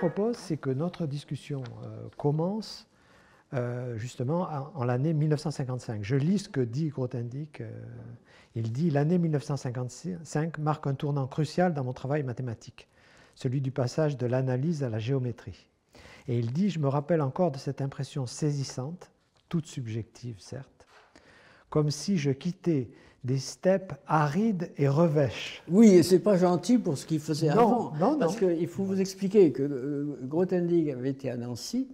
propose, c'est que notre discussion commence justement en l'année 1955. Je lis ce que dit Grothendieck. Il dit « L'année 1955 marque un tournant crucial dans mon travail mathématique, celui du passage de l'analyse à la géométrie. » Et il dit « Je me rappelle encore de cette impression saisissante, toute subjective certes, comme si je quittais des steppes arides et revêches. » Oui, et c'est pas gentil pour ce qu'il faisait avant. Non, parce qu'il faut vous expliquer que Grothendieck avait été à Nancy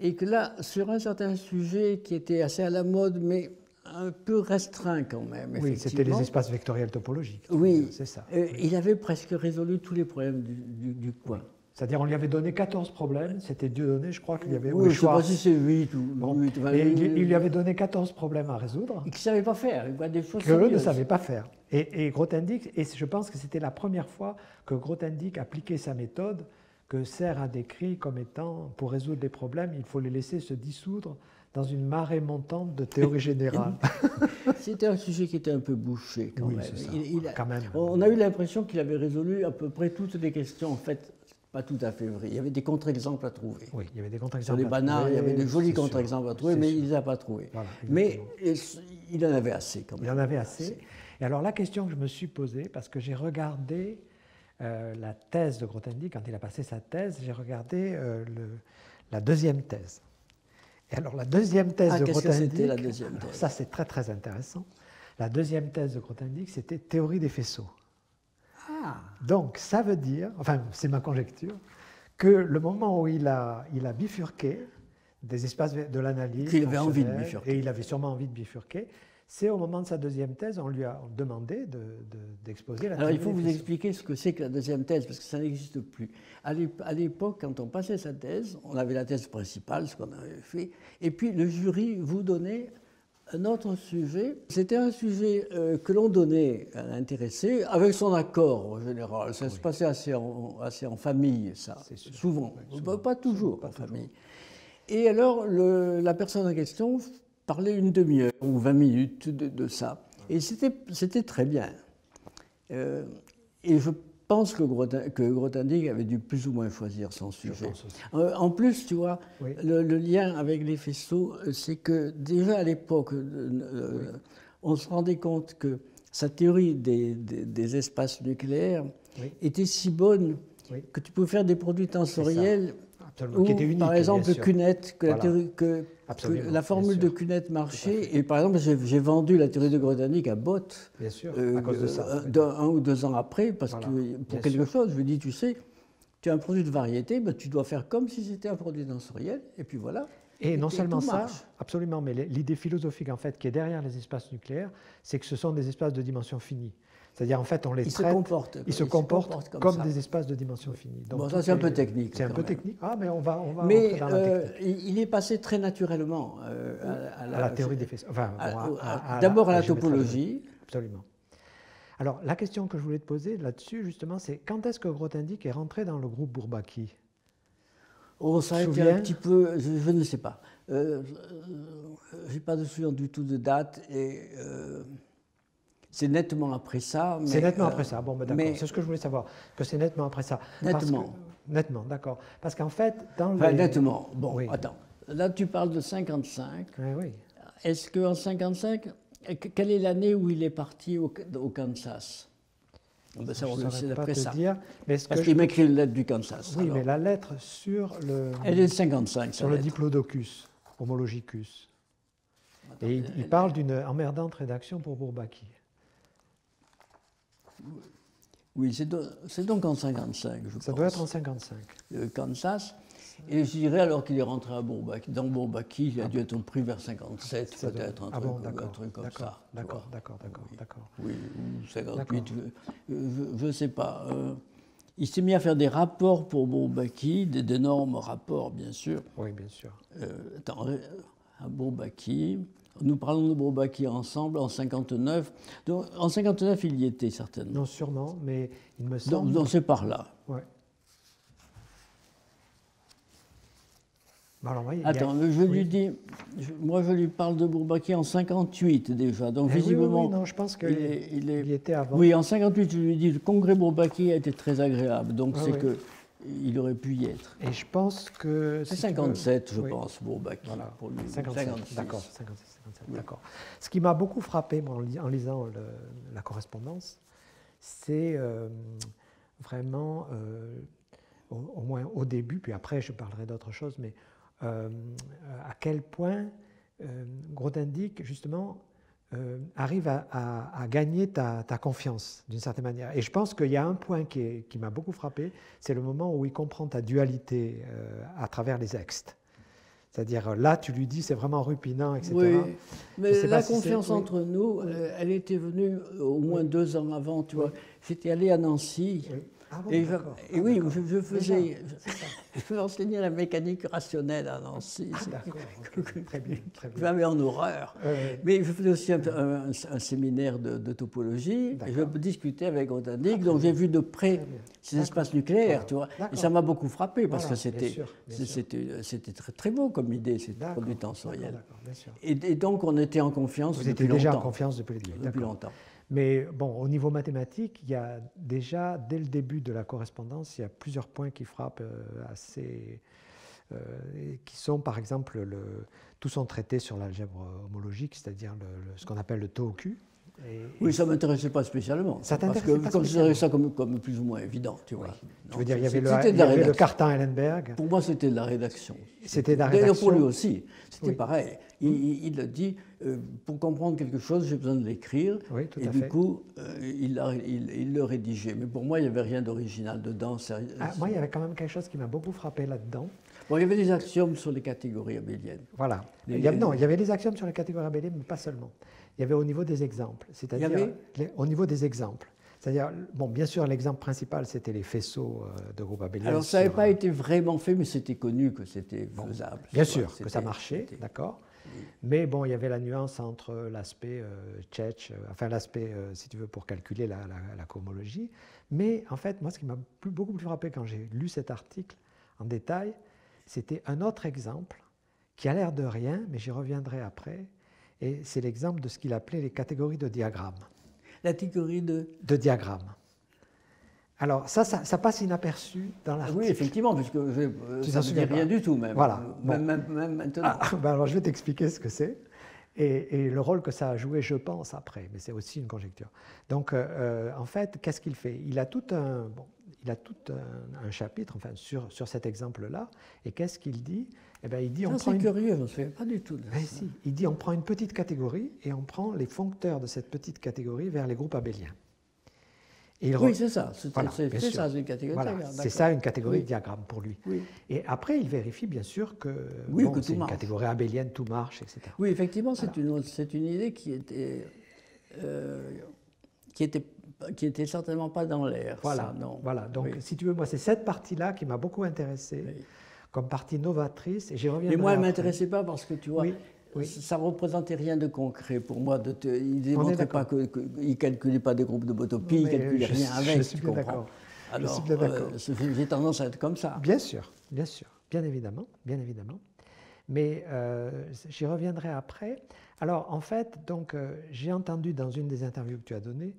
et que là, sur un certain sujet qui était assez à la mode, mais un peu restreint quand même. Oui, c'était les espaces vectoriels topologiques. Oui, c'est ça. Il avait presque résolu tous les problèmes du coin. Oui. C'est-à-dire, on lui avait donné 14 problèmes. C'était Dieudonné, je crois qu'il y avait. Oui, je ne sais pas si c'est 8 ou bon. 8. Mais il lui avait donné 14 problèmes à résoudre. Et qu'il ne savait pas faire. Il voit des choses que eux ne savaient pas faire. Et Grothendieck, et je pense que c'était la première fois que Grothendieck appliquait sa méthode que Serre a décrit comme étant, pour résoudre les problèmes, il faut les laisser se dissoudre dans une marée montante de théorie générale. C'était un sujet qui était un peu bouché quand même. Ça. Quand même. On a eu l'impression qu'il avait résolu à peu près toutes les questions. En fait, pas tout à fait vrai. Il y avait des contre-exemples à trouver. Oui, il y avait des contre-exemples. Sur les banards, il y avait des jolis contre-exemples à trouver, mais il ne les a pas trouvés. Voilà, mais il en avait assez quand même. Il en avait assez. Et alors la question que je me suis posée, parce que j'ai regardé la thèse de Grothendieck, quand il a passé sa thèse, j'ai regardé la deuxième thèse. Et alors la deuxième thèse de Grothendieck, qu'est-ce que c'était la deuxième thèse ? Ça c'est très très intéressant. La deuxième thèse de Grothendieck, c'était théorie des faisceaux. Ah. Donc ça veut dire, enfin c'est ma conjecture, que le moment où il a bifurqué des espaces de l'analyse, qu'il avait envie de bifurquer, et il avait sûrement envie de bifurquer, c'est au moment de sa deuxième thèse, on lui a demandé d'exposer la théorie. Alors il faut vous expliquer ce que c'est que la deuxième thèse, parce que ça n'existe plus. À l'époque, quand on passait sa thèse, on avait la thèse principale, ce qu'on avait fait, et puis le jury vous donnait un autre sujet. C'était un sujet que l'on donnait à l'intéressé avec son accord en général. Ça se passait assez en famille, ça, souvent. Pas toujours en famille. Et alors la personne en question parlait une demi-heure ou 20 minutes de ça. Et c'était très bien. Et je pense que Grothendieck avait dû plus ou moins choisir son sujet. En plus, tu vois, oui. le lien avec les faisceaux, c'est que déjà à l'époque, on se rendait compte que sa théorie des espaces nucléaires était si bonne que tu pouvais faire des produits tensoriels. Ou, qui était unique, par exemple, Kunet, que la formule de Kunet marchait. Et par exemple, j'ai vendu la théorie de Grothendieck à Bott, bien sûr, à cause de ça. 1 ou 2 ans après, parce que pour quelque chose, je lui dis, tu sais, tu as un produit de variété, ben, tu dois faire comme si c'était un produit tensoriel, et puis voilà. Et non seulement ça, absolument, mais l'idée philosophique en fait qui est derrière les espaces nucléaires, c'est que ce sont des espaces de dimension finie. C'est-à-dire, en fait, on les traite, ils se comportent comme des espaces de dimension finie. Donc, bon, ça, c'est un peu technique. C'est un peu technique. Ah, mais on va mais dans la technique. Il est passé très naturellement à la théorie des faisceaux. Enfin, d'abord à la topologie. Absolument. Alors, la question que je voulais te poser là-dessus, justement, c'est quand est-ce que Grothendieck est rentré dans le groupe Bourbaki ? Oh, ça a été un petit peu... Je ne sais pas. Je n'ai pas de souvenir du tout de date et... c'est nettement après ça. C'est nettement après ça. Bon, ben d'accord. C'est ce que je voulais savoir. Que c'est nettement après ça. Nettement. Nettement, d'accord. Parce qu'en fait, dans enfin, nettement. Bon, oui. Attends. Là, tu parles de 55. Oui, oui. Est-ce qu'en 55, quelle est l'année où il est parti au Kansas ? Ben, ça, je ne saurais pas te ça. Dire, mais parce qu'il m'écrit une lettre du Kansas. Oui, alors. Mais la lettre sur le... Elle est de 55, sur le Diplodocus, Homologicus. Et il parle d'une emmerdante rédaction pour Bourbaki. Oui, c'est donc en 55, je pense. Ça doit être en 55. Le Kansas. Et je dirais alors qu'il est rentré à Bourbaki. Dans Bourbaki, il a dû être pris vers 57, peut-être, un truc comme ça. D'accord. Oui, ou 58, je ne sais pas. Il s'est mis à faire des rapports pour Bourbaki, d'énormes rapports, bien sûr. Oui, bien sûr. À Bourbaki. Nous parlons de Bourbaki ensemble en 59. Donc, en 59, il y était certainement. Non, sûrement, mais il me semble... Donc c'est par là. Ouais. Alors, oui, attends, je lui dis... Moi, je lui parle de Bourbaki en 58 déjà. Donc, visiblement... Oui, non, je pense qu'il y était avant. Oui, en 58, je lui dis le congrès Bourbaki a été très agréable. Donc, c'est que il aurait pu y être. Et je pense que... C'est 57, je pense. Bon, voilà. pour lui, 57, 56. d'accord, 57, d'accord. Ce qui m'a beaucoup frappé moi, en lisant la correspondance, c'est vraiment, au moins au début, puis après je parlerai d'autre chose, mais à quel point Grothendieck, justement, arrive à gagner ta confiance, d'une certaine manière. Et je pense qu'il y a un point qui m'a beaucoup frappé, c'est le moment où il comprend ta dualité à travers les textes. C'est-à-dire, là, tu lui dis, c'est vraiment rupinant, etc. Oui, mais la confiance entre nous, elle était venue au moins 2 ans avant, tu vois. J'étais allé à Nancy. Oui. Ah bon, et oui, je faisais... Je enseignais la mécanique rationnelle à Nancy. D'accord, très bien. Je m'avais en horreur. Mais je faisais aussi un séminaire de topologie. Et je discutais avec Grothendieck, donc j'ai vu de près ces espaces nucléaires, tu vois. Et ça m'a beaucoup frappé, parce que c'était très, très beau comme idée, cette produit tensorielle. Et donc on était en confiance depuis depuis longtemps. Vous étiez déjà en confiance depuis le début. Depuis longtemps. Mais bon, au niveau mathématique, il y a déjà, dès le début de la correspondance, il y a plusieurs points qui frappent qui sont par exemple tout son traité sur l'algèbre homologique, c'est-à-dire ce qu'on appelle le taux au Q. Oui, ça ne m'intéressait pas spécialement. Ça parce que je considérais ça comme plus ou moins évident, tu vois. Tu veux dire, il y avait le Cartan-Ellenberg. Pour moi, c'était de la rédaction. C'était de la rédaction. D'ailleurs, pour lui aussi, c'était pareil. Il a dit, pour comprendre quelque chose, j'ai besoin de l'écrire. Oui, tout et à du fait. coup, il le rédigeait. Mais pour moi, il n'y avait rien d'original dedans. Moi, il y avait quand même quelque chose qui m'a beaucoup frappé là-dedans. Bon, il y avait des axiomes sur les catégories abéliennes. Voilà. Il y avait des axiomes sur les catégories abéliennes, mais pas seulement. Il y avait au niveau des exemples. C'est-à-dire au niveau des exemples. C'est-à-dire, bon, bien sûr, l'exemple principal, c'était les faisceaux de groupe abélien. Alors, ça n'avait pas été vraiment fait, mais c'était connu que c'était faisable. Bien sûr, que ça marchait, d'accord. Oui. Mais bon, il y avait la nuance entre l'aspect Čech, enfin l'aspect, si tu veux, pour calculer la cohomologie. Mais en fait, moi, ce qui m'a beaucoup plus frappé quand j'ai lu cet article en détail, c'était un autre exemple qui a l'air de rien, mais j'y reviendrai après. Et c'est l'exemple de ce qu'il appelait les catégories de diagrammes. La théorie de diagrammes. Alors, ça passe inaperçu dans l'article. Oui, effectivement, puisque ça ne dit rien du tout, même. Voilà. Même maintenant. Alors, je vais t'expliquer ce que c'est et le rôle que ça a joué, je pense, après. Mais c'est aussi une conjecture. Donc, en fait, qu'est-ce qu'il fait ? Il a tout un chapitre enfin, sur cet exemple-là. Et qu'est-ce qu'il dit ? Eh bien, il dit, c'est curieux, je ne sais pas du tout. Si. Il dit on prend une petite catégorie et on prend les foncteurs de cette petite catégorie vers les groupes abéliens. Oui, c'est ça. C'est ça, une catégorie voilà, de diagramme. C'est ça, une catégorie de diagramme pour lui. Oui. Et après, il vérifie bien sûr que, que c'est une catégorie abélienne, tout marche, etc. Oui, effectivement, c'est une idée qui était certainement pas dans l'air. Voilà, ça, non. Voilà. Donc, si tu veux, moi, c'est cette partie-là qui m'a beaucoup intéressé. Oui. Comme partie novatrice, et j'y reviendrai. Mais moi, elle ne après. m'intéressait pas parce que, tu vois, ça ne représentait rien de concret pour moi. Il ne démontrait pas qu'il ne calculait pas des groupes de Botopy, il ne calculait rien avec. Je suis bien d'accord. Alors, j'ai tendance à être comme ça. Bien sûr, bien évidemment. Mais j'y reviendrai après. Alors, en fait, donc, j'ai entendu dans une des interviews que tu as données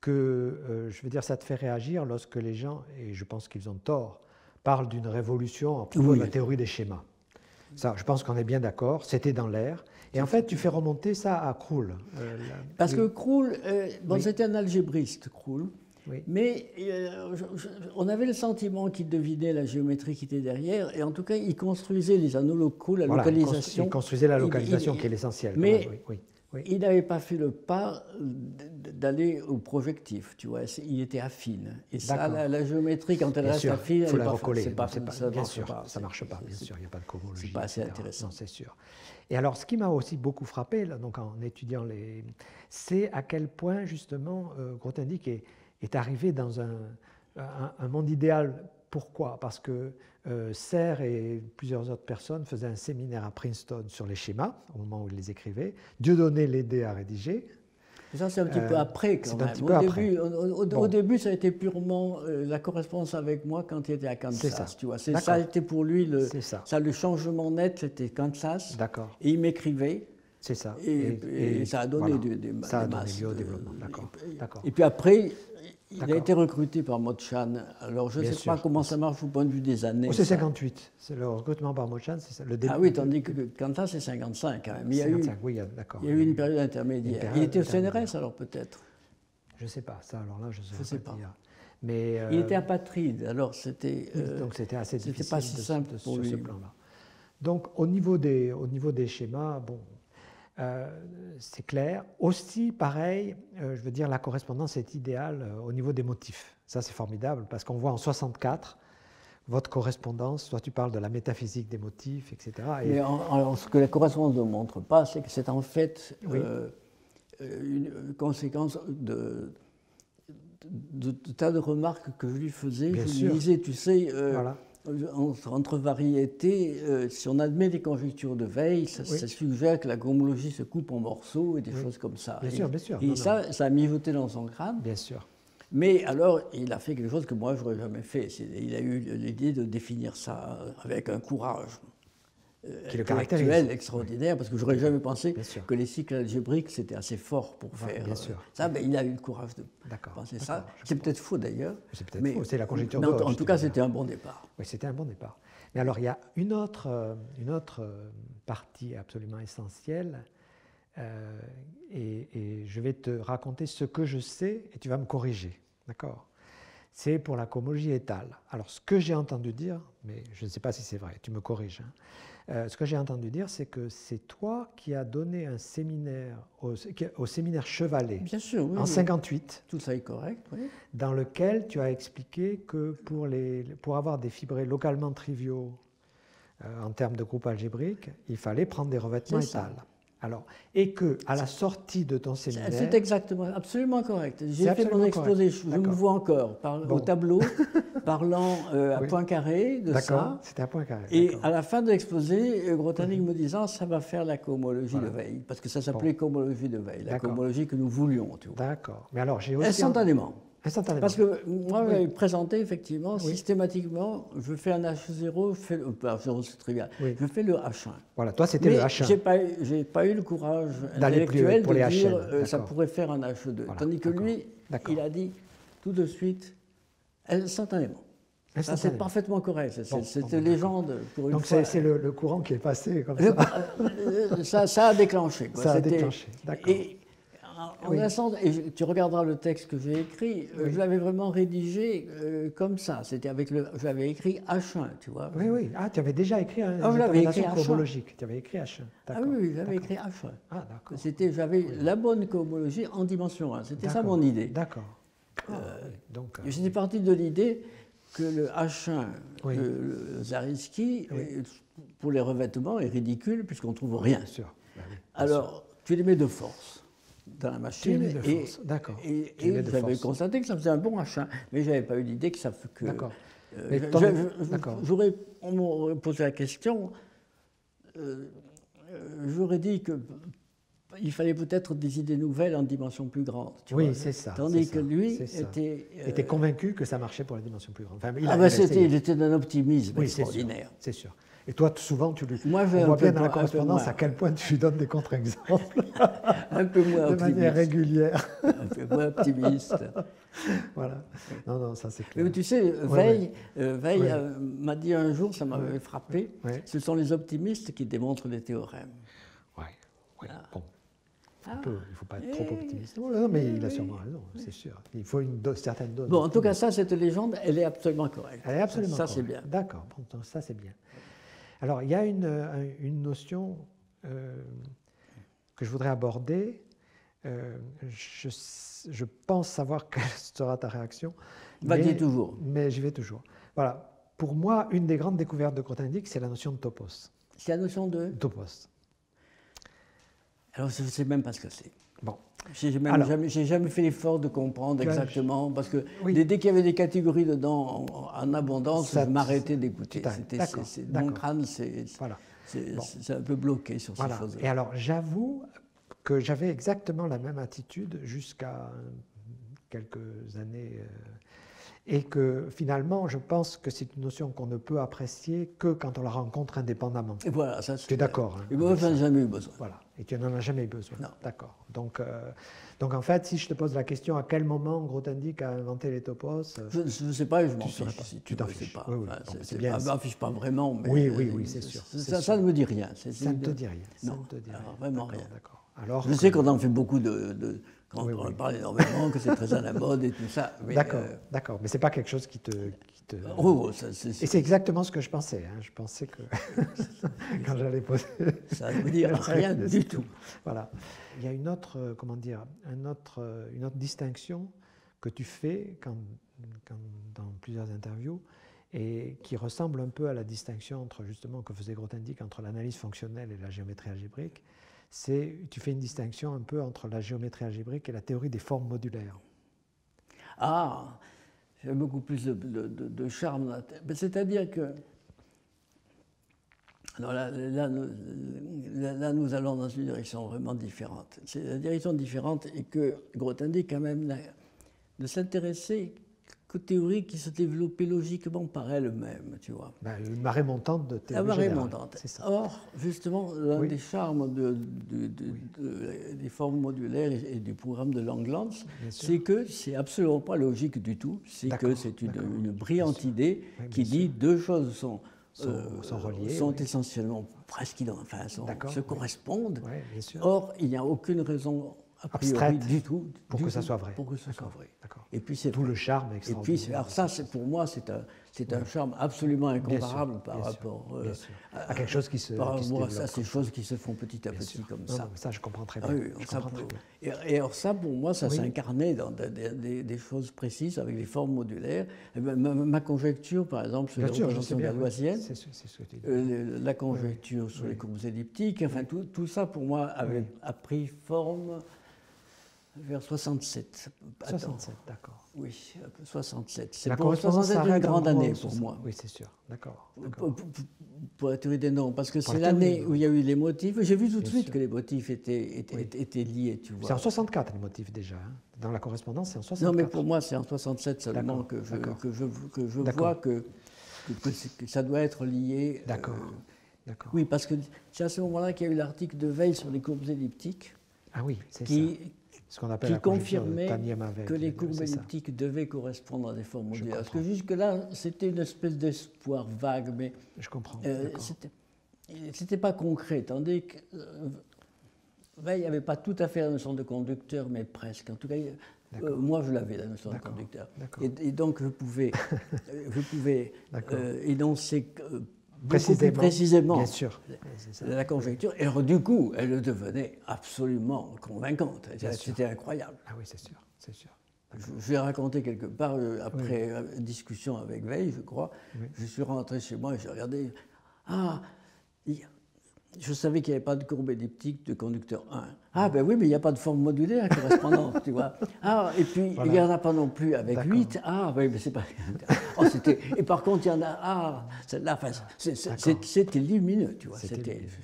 que, je veux dire, ça te fait réagir lorsque les gens, et je pense qu'ils ont tort, parle d'une révolution à propos de la théorie des schémas. Ça, je pense qu'on est bien d'accord, c'était dans l'air. Et en fait, tu fais remonter ça à Krull. Parce que Krull, c'était un algébriste, Krull, mais on avait le sentiment qu'il devinait la géométrie qui était derrière, et en tout cas, il construisait les anneaux locaux, la localisation. Il construisait la localisation qui est l'essentiel. Mais il n'avait pas fait le pas d'aller au projectif, tu vois, il était affine. Et ça, la géométrie, quand elle reste affine, il faut la recoller. Bien sûr, ça ne marche pas, bien sûr, il n'y a pas de cohomologie. C'est pas assez intéressant. Non, c'est sûr. Et alors, ce qui m'a aussi beaucoup frappé, là, donc en étudiant c'est à quel point, justement, Grothendieck est arrivé dans un monde idéal. Pourquoi ? Parce que Serre et plusieurs autres personnes faisaient un séminaire à Princeton sur les schémas, au moment où ils les écrivaient. Dieudonné l'aidait à rédiger. Ça, c'est un petit peu après, quand même. Au début, ça a été purement la correspondance avec moi quand il était à Kansas. Tu vois. Ça a été pour lui, le changement net, c'était Kansas. D'accord. Et il m'écrivait. C'est ça. Et ça a donné des ça a donné lieu au développement. D'accord. Et puis après, Il a été recruté par Motchan. Alors, je ne sais pas comment ça marche au point de vue des années. C'est 58. C'est le recrutement par Motchan, c'est ça, le début. Ah oui, tandis que Kanta, c'est 55 quand même. Mais 55, oui, d'accord. Il y a eu une période intermédiaire. Il était au CNRS alors peut-être? Je ne sais pas. Ça, alors là, je ne sais pas. Dire. Mais, il était apatride, alors c'était. Donc c'était assez difficile. C'était pas si simple pour lui. Sur ce plan-là. Donc au niveau des schémas, bon. C'est clair. Aussi, pareil, je veux dire, la correspondance est idéale au niveau des motifs. Ça, c'est formidable, parce qu'on voit en 64, votre correspondance, soit tu parles de la métaphysique des motifs, etc. Mais alors, ce que la correspondance ne montre pas, c'est que c'est en fait une conséquence de tas de remarques que je lui faisais. Bien je sûr. lui disais, tu sais, voilà. Entre variétés, si on admet des conjectures de Weil, ça suggère que la cosmologie se coupe en morceaux et des choses comme ça. Bien sûr, bien sûr. Et ça a mijoté dans son crâne. Bien sûr. Mais alors, il a fait quelque chose que moi, je n'aurais jamais fait. Il a eu l'idée de définir ça avec un courage intellectuel extraordinaire, parce que je n'aurais jamais pensé que les cycles algébriques, c'était assez fort pour faire ça. Ben, il a eu le courage de penser ça. C'est peut-être faux d'ailleurs. C'est peut-être faux, c'est la conjecture de Gauge. En tout cas, c'était un bon départ. Oui, c'était un bon départ. Mais alors, il y a une autre partie absolument essentielle, et je vais te raconter ce que je sais, et tu vas me corriger, d'accord ? C'est pour la cohomologie étale. Alors, ce que j'ai entendu dire, mais je ne sais pas si c'est vrai, tu me corriges, ce que j'ai entendu dire, c'est que c'est toi qui as donné un séminaire au séminaire Chevalet. Bien sûr, oui, en 58. Tout ça est correct, oui. Dans lequel tu as expliqué que pour avoir des fibrés localement triviaux en termes de groupe algébrique, il fallait prendre des revêtements étales. Alors, et que à la sortie de ton séminaire, c'est exactement, absolument correct. J'ai fait mon exposé, je me vois encore au tableau, parlant à point carré de ça. C'était à point carré. Et à la fin de l'exposé, Grothendieck me disant, ça va faire la cohomologie de Weil, parce que ça s'appelait cohomologie de Weil, la cohomologie que nous voulions. D'accord. Mais alors, j'ai aussi instantanément. Instantanément. Parce que moi, j'avais présenté effectivement, systématiquement, je fais un H0, c'est trivial, je fais le H1. Voilà, toi c'était le H1. Je n'ai pas eu le courage intellectuel de dire ça pourrait faire un H2. Voilà, tandis que lui, il a dit tout de suite, instantanément. Ça, c'est parfaitement correct. C'est une légende pour une fois. Donc c'est le courant qui est passé comme ça. Ça a déclenché. Ça a déclenché, d'accord. En instant, et tu regarderas le texte que j'ai écrit, je l'avais vraiment rédigé comme ça. C'était j'avais écrit H1, tu vois. Oui, oui. Ah, tu avais déjà écrit une interprétation cohomologique. Tu avais écrit H1. Ah oui, j'avais écrit H1. Ah, d'accord. J'avais la bonne cohomologie en dimension 1. C'était ça mon idée. D'accord. J'étais parti de l'idée que le H1 de Zariski, pour les revêtements, est ridicule puisqu'on ne trouve rien. Bien sûr. Alors, tu les mets de force dans la machine. Et j'avais constaté que ça faisait un bon H1, mais je n'avais pas eu l'idée que ça fait que... D'accord. On m'aurait posé la question, j'aurais dit qu'il fallait peut-être des idées nouvelles en dimension plus grande. Oui, c'est ça. Tandis que lui était convaincu que ça marchait pour la dimension plus grande. Enfin, il était d'un optimisme extraordinaire. C'est sûr. Et toi, souvent, on voit bien dans la correspondance à quel point tu lui donnes des contre-exemples. Un peu moins optimiste. De manière régulière. Un peu moins optimiste. Voilà. Non, ça c'est clair. Mais tu sais, Weil m'a dit un jour, ça m'avait frappé, ce sont les optimistes qui démontrent les théorèmes. Oui. Bon. Il ne faut pas être trop optimiste. Non, mais il a sûrement raison, c'est sûr. Il faut une certaine dose. Bon, en tout cas, cette légende, elle est absolument correcte. Elle est absolument correcte. Ça, c'est bien. D'accord, bon, ça, c'est bien. Alors, il y a une notion que je voudrais aborder. Je pense savoir quelle sera ta réaction. Va-t-il toujours. Mais j'y vais toujours. Voilà. Pour moi, une des grandes découvertes de Grothendieck, c'est la notion de topos. C'est la notion de topos. Alors, je ne sais même pas ce que c'est. Bon. J'ai jamais fait l'effort de comprendre exactement, parce que dès qu'il y avait des catégories dedans en abondance, je m'arrêtais d'écouter. Mon crâne, c'est un peu bloqué sur ces choses-là. Et alors, j'avoue que j'avais exactement la même attitude jusqu'à quelques années et que finalement, je pense que c'est une notion qu'on ne peut apprécier que quand on la rencontre indépendamment. Et voilà, ça, tu es d'accord, hein, et moi, j'en ai jamais eu besoin. Voilà, et tu n'en as jamais eu besoin. Non. D'accord. Donc en fait, si je te pose la question à quel moment Grothendieck a inventé les topos, je ne sais pas et je m'en fiche. Pas. Si tu t'en fiches. pas. Oui, oui. Enfin, c'est bien. Je ne m'en fiche pas vraiment. Mais oui, c'est sûr. Ça ne me dit rien. Ça ne te dit rien. Non, ça ne te dit rien. Vraiment rien. D'accord. Alors je sais qu'on en fait beaucoup quand on parle énormément, que c'est très à la mode et tout ça. D'accord. Mais ce n'est pas quelque chose qui te... Oh, et c'est exactement ce que je pensais. Hein. Je pensais que quand j'allais poser... Ça ne veut dire rien du tout. Voilà. Il y a une autre, une autre distinction que tu fais dans plusieurs interviews et qui ressemble un peu à la distinction entre, justement, que faisait Grothendieck entre l'analyse fonctionnelle et la géométrie algébrique. Tu fais une distinction un peu entre la géométrie algébrique et la théorie des formes modulaires. Ah, j'ai beaucoup plus de charme. C'est-à-dire que alors là, nous allons dans une direction vraiment différente. C'est la direction différente et que Grothendieck, quand même, ne s'intéressait qu'aux théories qui se développaient logiquement par elles-mêmes, tu vois. Une marée montante de théorie La marée générale, montante. c'est ça. Or, justement, l'un des charmes des formes modulaires et du programme de Langlands, c'est que c'est absolument pas logique du tout. C'est que c'est une brillante idée qui dit deux choses sont reliés, sont essentiellement presque se correspondent. Oui, bien sûr. Or, il n'y a aucune raison a priori abstraite du tout pour que ça soit vrai. Pour que ce soit vrai. Et puis c'est tout le charme extraordinaire. Et puis alors ça, pour moi, c'est un charme absolument incomparable par rapport à quelque chose qui se développe. Ça, ces choses qui se font petit à petit comme ça. Ça, je comprends très bien. Et alors ça, pour moi, ça s'incarnait dans des choses précises avec des formes modulaires. Et ma conjecture, par exemple, sur les représentations galoisiennes, la conjecture sur les courbes elliptiques, enfin tout ça, pour moi, a pris forme vers 67. 67, d'accord. Oui, 67. C'est la pour 67 une grande année pour moi. Oui, c'est sûr, d'accord. Pour la théorie des nombres, parce que c'est l'année où il y a eu les motifs. J'ai vu tout de suite que les motifs étaient liés, tu vois. C'est en 64 les motifs déjà. Hein. Dans la correspondance, c'est en 64. Non, mais pour moi, c'est en 67 seulement que je vois que ça doit être lié. D'accord. Oui, parce que c'est à ce moment-là qu'il y a eu l'article de Veil sur les courbes elliptiques. Ah oui, c'est ça. Ce qu'on appelle qui la conjecture confirmait de Taniema-Veil, que les courbes elliptiques devaient correspondre à des formes modulaires. Parce que jusque-là, c'était une espèce d'espoir vague, mais je comprends. C'était pas concret. Tandis que Veil n'avait pas tout à fait la notion de conducteur, mais presque. En tout cas, moi, je l'avais, la notion de conducteur. Et donc, je pouvais énoncer précisément bien sûr. La conjecture. Et alors, du coup, elle devenait absolument convaincante. C'était incroyable. Ah oui, c'est sûr. Je l'ai raconté quelque part, après discussion avec Veil, je crois. Oui. Je suis rentré chez moi et j'ai regardé. Je savais qu'il n'y avait pas de courbe elliptique de conducteur 1. Ah, ben oui, mais il n'y a pas de forme modulaire correspondante, tu vois. Ah, et puis, il n'y en a pas non plus avec 8. Ah, ben c'est pas... Et par contre, il y en a... Ah, celle-là, c'était lumineux, tu vois.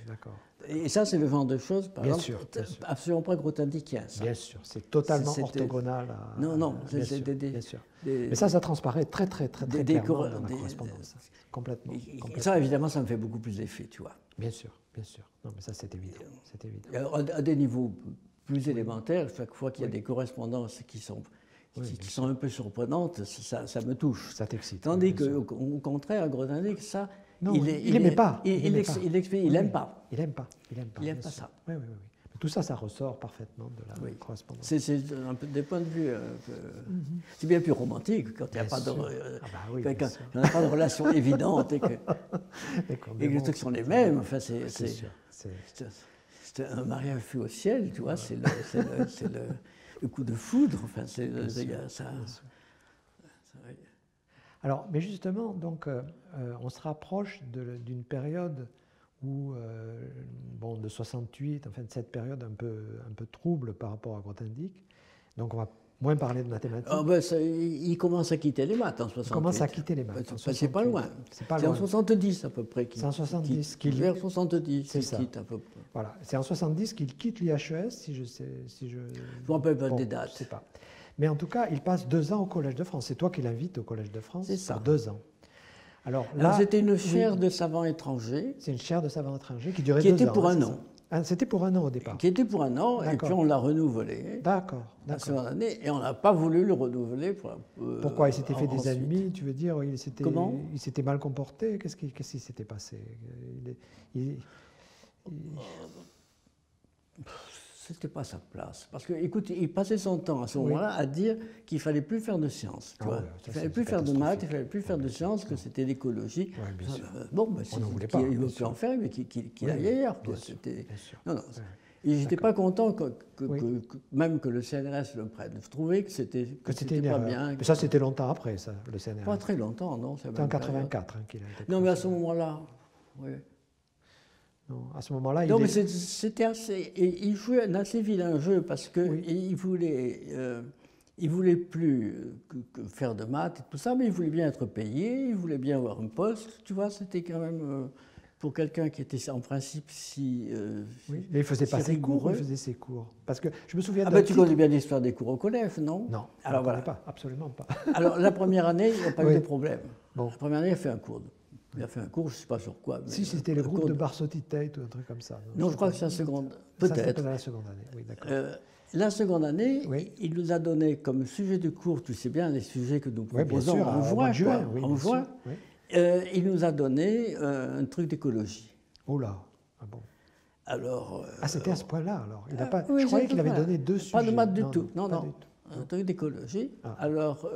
D'accord. Et ça, c'est le genre de choses, par exemple, absolument pas grothendickien. Bien sûr, c'est totalement orthogonal à... Non, bien sûr. Mais ça transparaît très clairement dans la correspondance. Complètement. Et ça, évidemment, ça me fait beaucoup plus d'effet, tu vois. Bien sûr. Non, mais ça, c'est évident. Alors, à des niveaux plus élémentaires, chaque fois qu'il y a des correspondances qui sont un peu surprenantes, ça me touche. Ça t'excite. Tandis qu'au contraire, Grothendieck, ça... Non, il n'aimait pas. Il n'aime pas. Il n'aime pas ça. Oui. Mais tout ça, ça ressort parfaitement de la correspondance. C'est un peu des points de vue. C'est bien plus romantique quand il n'y a pas de relation évidente et que les trucs sont les mêmes. Enfin, c'est un mariage fait au ciel, tu vois. C'est le coup de foudre. Enfin, ça. Alors, mais justement, donc, on se rapproche d'une période où, de 68, enfin de cette période un peu trouble par rapport à Grothendieck. Donc, on va moins parler de mathématiques. Il commence à quitter les maths en 68. Il commence à quitter les maths. C'est pas loin. C'est en 70 à peu près. C'est en 70 vers 70 qu'il quitte à peu près. Voilà, c'est en 70 qu'il quitte l'IHES, si je... Je ne me rappelle pas des dates. Je sais pas. Mais en tout cas, il passe 2 ans au Collège de France. C'est toi qui l'invites au Collège de France pour 2 ans. Alors là, c'était une chaire de savants étrangers. C'est une chaire de savants étrangers qui durait 2 ans. Qui était pour un an. C'était pour un an au départ. Qui était pour un an, et puis on l'a renouvelé. D'accord. La seconde année, et on n'a pas voulu le renouveler. Pourquoi? Il s'était fait des ennemis, tu veux dire? Comment? Il s'était mal comporté? Qu'est-ce qui s'était passé? C'était pas sa place. Parce que, écoute, il passait son temps à ce moment-là à dire qu'il ne fallait plus faire de sciences. Il ne fallait plus faire de maths, il ne fallait plus faire de sciences, que c'était l'écologie. Bon, ben, il ne veut plus en faire, mais qu'il aille ailleurs. Non, non. Et je n'étais pas content même que le CNRS le prenne. Je trouvais que c'était pas bien. Mais ça, c'était longtemps après, ça, le CNRS. Pas très longtemps, non. C'était en 84 qu'il a été. Non, mais à ce moment-là, oui. Non, à ce moment-là, mais c'était assez. Et il jouait un assez vilain jeu parce que il voulait plus faire de maths et tout ça, mais il voulait bien être payé, il voulait bien avoir un poste. Tu vois, c'était quand même pour quelqu'un qui était en principe si. Oui, mais il faisait pas ses cours. Il faisait ses cours. Parce que je me souviens. Tu connais bien l'histoire des cours au collège, non? Non. Alors voilà. Pas, absolument pas. Alors la première année, il n'y a pas eu de problème. Bon. La première année, il a fait un cours. Il a fait un cours, je ne sais pas sur quoi. Mais si c'était le groupe de Barsoti-Tate ou un truc comme ça. Non, je crois que c'est la seconde. Peut-être. La seconde année, oui, d'accord. La seconde année, il nous a donné comme sujet de cours, tu sais bien, les sujets que nous proposons en juin. Il nous a donné un truc d'écologie. Oh là, ah bon. Alors. C'était à ce point-là, alors. Il a pas, je croyais qu'il avait donné 2 sujets. Pas de maths du tout. Non. Un truc d'écologie. Alors.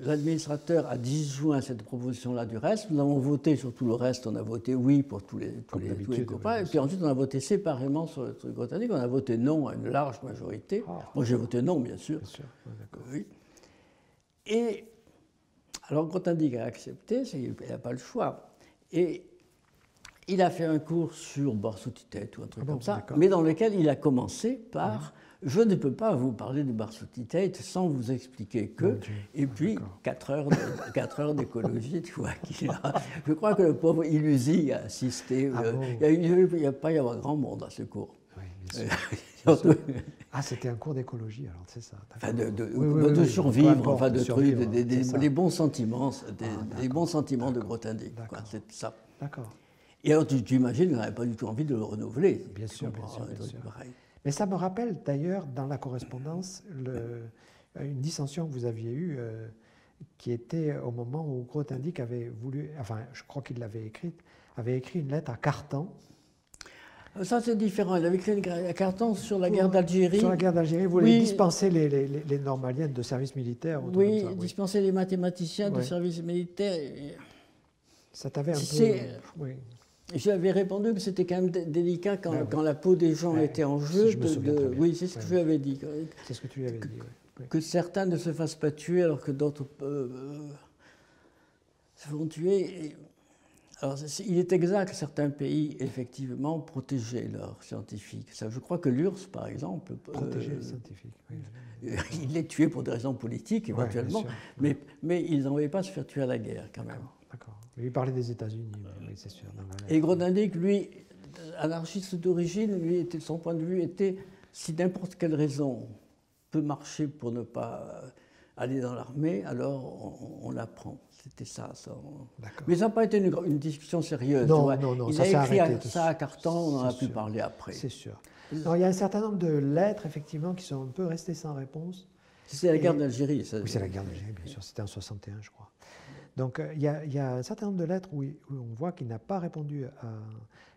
L'administrateur a disjoint cette proposition-là du reste. Nous avons voté sur tout le reste. On a voté oui pour tous les copains. Et puis ensuite, on a voté séparément sur le truc botanique. On a voté non à une large majorité. Moi, j'ai voté non, bien sûr. Oui. Et alors, Grothendieck a accepté. Il n'a pas le choix. Et il a fait un cours sur Barsoti-Tate ou un truc comme ça, mais dans lequel il a commencé par... Je ne peux pas vous parler de Barsoti-Tate sans vous expliquer que... Et puis, 4 heures d'écologie, tu vois. Je crois que le pauvre Ilusi a assisté. Il n'y a pas y avoir grand monde à ce cours. Oui, bien sûr. C'était un cours d'écologie, alors c'est ça. Enfin, de survivre, enfin, de survivre, les bons sentiments, des bons sentiments de Grothendieck. C'est ça. D'accord. Et alors, tu imagines qu'on n'avait pas du tout envie de le renouveler. Bien sûr. Mais ça me rappelle d'ailleurs dans la correspondance une dissension que vous aviez eue qui était au moment où Grothendieck avait voulu, enfin je crois qu'il l'avait écrite, avait écrit une lettre à Cartan. Ça c'est différent, il avait écrit à Cartan sur la guerre d'Algérie. Sur la guerre d'Algérie, vous voulez dispenser les normaliens de service militaire. Oui, dispenser les mathématiciens de service militaire. Ça t'avait un peu... Oui. J'avais répondu que c'était quand même délicat quand la peau des gens était en jeu. Oui, c'est ce que je lui avais dit. C'est ce que tu lui avais dit, oui. Que certains ne se fassent pas tuer alors que d'autres se font tuer. Alors, il est exact que certains pays, effectivement, protégeaient leurs scientifiques. Ça, je crois que l'URSS, par exemple... Protéger les scientifiques, oui. Il les tuait pour des raisons politiques, éventuellement, mais ils n'envoyaient pas se faire tuer à la guerre, quand même. D'accord. Il parlait des États-Unis, oui, c'est sûr. Et Grothendieck, lui, anarchiste d'origine, son point de vue était, si n'importe quelle raison peut marcher pour ne pas aller dans l'armée, alors on la prend. C'était ça. Mais ça n'a pas été une discussion sérieuse. Non, il a écrit ça à Cartan, on en a pu parler après. C'est sûr. Non, il y a un certain nombre de lettres, effectivement, qui sont un peu restées sans réponse. C'est la guerre d'Algérie. Oui, c'est la guerre d'Algérie, bien sûr. C'était en 61, je crois. Donc, il y a un certain nombre de lettres où on voit qu'il n'a pas répondu à...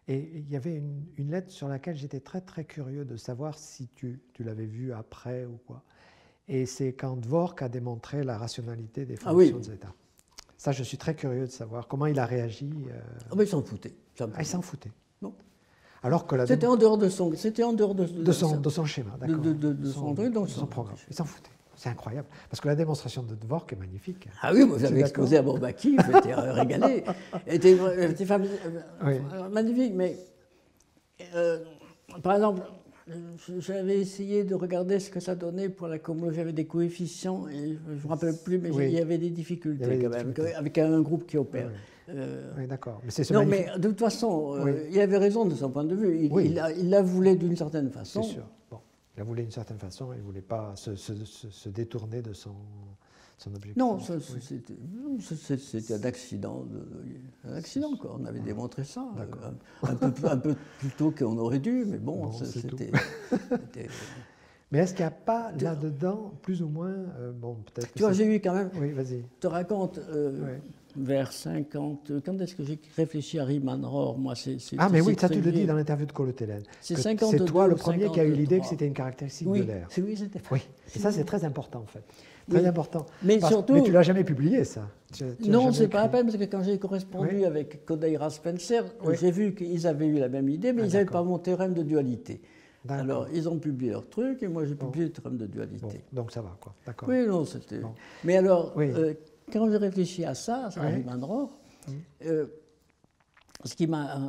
Et il y avait une lettre sur laquelle j'étais très, très curieux de savoir si tu l'avais vue après ou quoi. Et c'est quand Dvork a démontré la rationalité des fonctions des États. Ça, je suis très curieux de savoir comment il a réagi. Il s'en foutait. Il s'en foutait. Non. Alors que c'était en dehors de son schéma, d'accord. De son programme. Il s'en foutait. C'est incroyable. Parce que la démonstration de Dvork est magnifique. Ah oui, vous avez exposé à Bourbaki, j'étais régalé. C'était magnifique, mais par exemple, j'avais essayé de regarder ce que ça donnait pour la cohomologie. J'avais des coefficients, et je ne me rappelle plus, mais il y avait des difficultés quand même, avec un groupe qui opère. Oui, d'accord. Mais mais de toute façon, il avait raison de son point de vue. Il la voulait d'une certaine façon. C'est sûr. Bon. Il la voulait d'une certaine façon, il ne voulait pas se détourner de son objectif. Non, Oui. c'était un accident. Un accident, quoi. On avait démontré ça. D'accord. Un peu plus tôt qu'on aurait dû, mais bon, c'est tout. c'était- Mais est-ce qu'il n'y a pas là-dedans, plus ou moins, bon, peut-être que Tu vois, c'est- j'ai eu quand même. Oui, vas-y. Je te raconte, Oui. vers 50. Quand est-ce que j'ai réfléchi à Riemann Rohr? Moi, Ah, mais oui, c'est ça tu très le dis vieux. dans l'interview de Colotelen. C'est Que 52, c'est toi le premier qui a eu l'idée que 53. c'était une caractéristique Oui, de l'air. oui, c'était. Oui, et ça c'est très important en fait. Très Oui. important. Mais surtout- Mais tu l'as jamais publié ça. Tu l'as Non, jamais c'est pas la écrit. peine, parce que quand j'ai correspondu Oui. avec Kodaira Spencer, Oui. j'ai vu qu'ils avaient eu la même idée, mais Ah, ils n'avaient d'accord. pas mon théorème de dualité. D'accord. Alors, ils ont publié leur truc, et moi j'ai Bon. publié le théorème de dualité. Bon, donc ça va quoi. D'accord. Oui, non, c'était. Bon. Mais alors, Oui. quand j'ai réfléchi à ça, à Oui. Riemann Rohr, ce qui m'a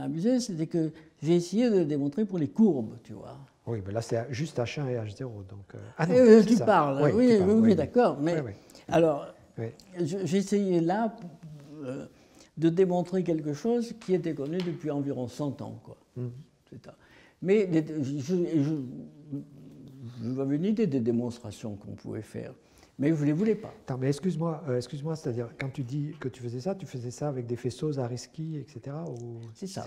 amusé, c'était que j'ai essayé de le démontrer pour les courbes, tu vois. Oui, mais là c'est juste H1 et H0 donc. Ah non, c'est Tu ça. parles, Oui, oui, tu parles, oui, d'accord. Mais Oui, oui. alors, Oui. j'ai essayé là de démontrer quelque chose qui était connu depuis environ 100 ans, quoi. C'est ça. Mais j'avais une idée des démonstrations qu'on pouvait faire, mais je ne les voulais pas. Attends, mais excuse-moi, c'est-à-dire quand tu dis que tu faisais ça avec des faisceaux Zariski, etc. Ou... C'est ça.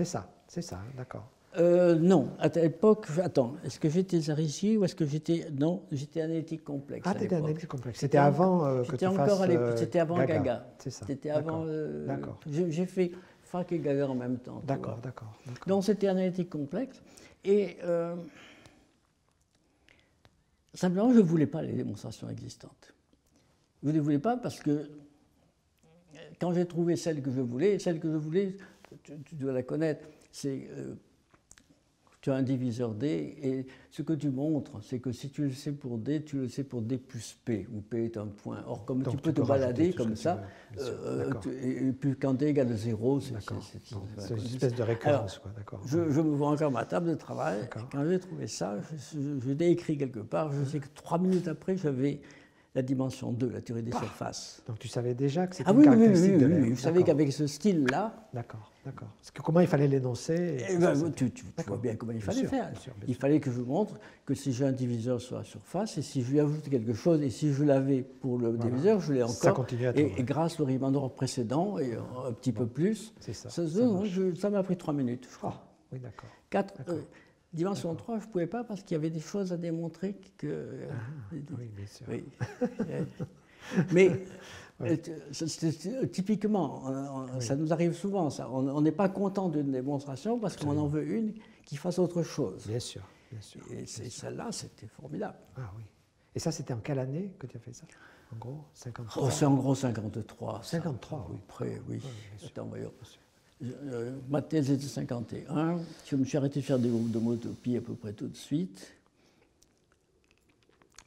C'est ça, d'accord. Non, à l'époque, attends, est-ce que j'étais Zariski ou est-ce que j'étais. Non, j'étais analytique complexe. Ah, à tu étais l'époque. analytique complexe. C'était avant que tu fasses C'était avant Gaga. C'est ça. C'était avant. D'accord. J'ai fait Fac et Gaga en même temps. tu D'accord, vois. d'accord. Donc c'était analytique complexe. Et simplement, je ne voulais pas les démonstrations existantes. Je ne les voulais pas parce que quand j'ai trouvé celle que je voulais, tu dois la connaître, c'est tu as un diviseur D et ce que tu montres, c'est que si tu le sais pour D, tu le sais pour D plus P, où P est un point. Or, comme Donc, tu peux te rajouter balader tout ce comme que ça, tu veux, bien sûr, d'accord. et puis quand D égale 0, c'est C'est une espèce de récurrence, quoi, d'accord. je me vois encore ma table de travail. D'accord. Quand j'ai trouvé ça, je l'ai écrit quelque part. Je sais que 3 minutes après, j'avais la dimension 2, la théorie des surfaces. Donc tu savais déjà que c'était Ah une oui, caractéristique de l'air. je savais qu'avec ce style-là, D'accord, d'accord. Parce que comment il fallait l'énoncer tu vois bien comment il fallait faire. Bien sûr, bien Il sûr. fallait que je montre que si j'ai un diviseur sur la surface, et si je lui ajoute quelque chose, et si je l'avais pour le diviseur, je l'ai encore. Ça continue à être vrai. Et grâce au Riemann Rohr précédent, et un petit peu plus, C'est ça, ça m'a pris 3 minutes, je crois. Oui, d'accord. Dimension 3, je ne pouvais pas parce qu'il y avait des choses à démontrer que. Oui, bien sûr. Oui. Mais typiquement, ça nous arrive souvent, ça. On n'est pas content d'une démonstration parce qu'on en veut une qui fasse autre chose. Bien sûr, bien sûr. Et celle-là, c'était formidable. Ah oui. Et ça, c'était en quelle année que tu as fait ça? En gros, 53. Oh, c'est en gros 53. ça. 53, Oui, près, oui. bien sûr. Attends, voyons. Ma thèse était 51. Je me suis arrêté de faire des groupes d'homotopie à peu près tout de suite.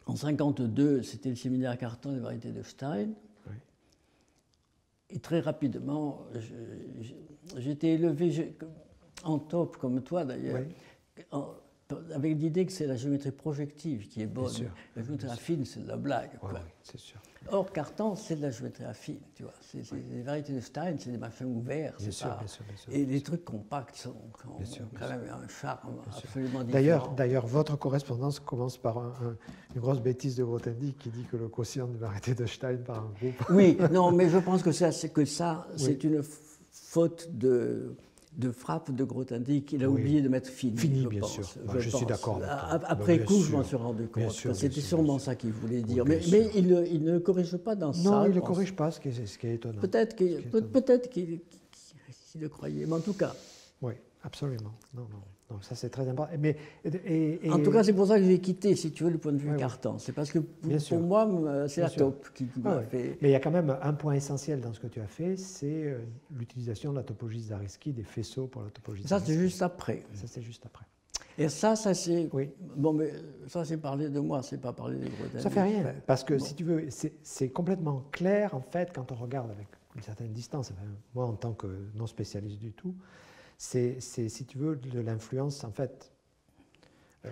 En 52, c'était le séminaire Cartan des variétés de Stein. Oui. Et très rapidement, j'étais élevé en top, comme toi d'ailleurs, avec l'idée que c'est la géométrie projective qui est bonne. sûr. La géométrie affine, c'est de la blague. Oui, quoi. c'est sûr. Or, Cartan, c'est de la géométrie affine, tu vois. Les variétés de Stein, c'est des machins ouverts. Bien c'est sûr, pas- bien sûr, bien sûr, Et bien les sûr. trucs compacts ont quand même un charme absolument différent. D'ailleurs, votre correspondance commence par une grosse bêtise de Grothendieck qui dit que le quotient de variété de Stein par un groupe. Oui, non, mais je pense que ça, c'est Oui. une faute de frappe de Grothendieck. Il a Oui. oublié de mettre fini. Fini, je bien pense, sûr. je Je suis pense. d'accord avec toi. Après Bien coup, sûr. je m'en suis rendu Bien compte. sûr, C'était bien sûr, sûrement bien ça qu'il voulait Oui, dire. bien Mais sûr. il ne corrige pas dans ça. Non, il je ne le pense. corrige pas, ce qui est étonnant. Peut-être qu'il le croyait, mais en tout cas. Oui, absolument. Non, ça c'est très important. En tout cas, c'est pour ça que j'ai quitté, si tu veux, le point de vue Oui, oui. Cartan. C'est parce que Bien sûr. pour moi, c'est Bien la sûr. taupe qui Ah m'a ouais. fait. Mais il y a quand même un point essentiel dans ce que tu as fait, c'est l'utilisation de la topologie Zariski, des faisceaux pour la topologie Ça, Zariski. c'est juste après. Ça, c'est juste après. Et ça c'est. Oui. Bon, mais ça, c'est parler de moi, c'est pas parler des Grothendieck. Ça fait rien, Enfin, parce que bon. si tu veux, c'est complètement clair en fait quand on regarde avec une certaine distance. Enfin, moi, en tant que non spécialiste du tout, c'est si tu veux de l'influence en fait. Ah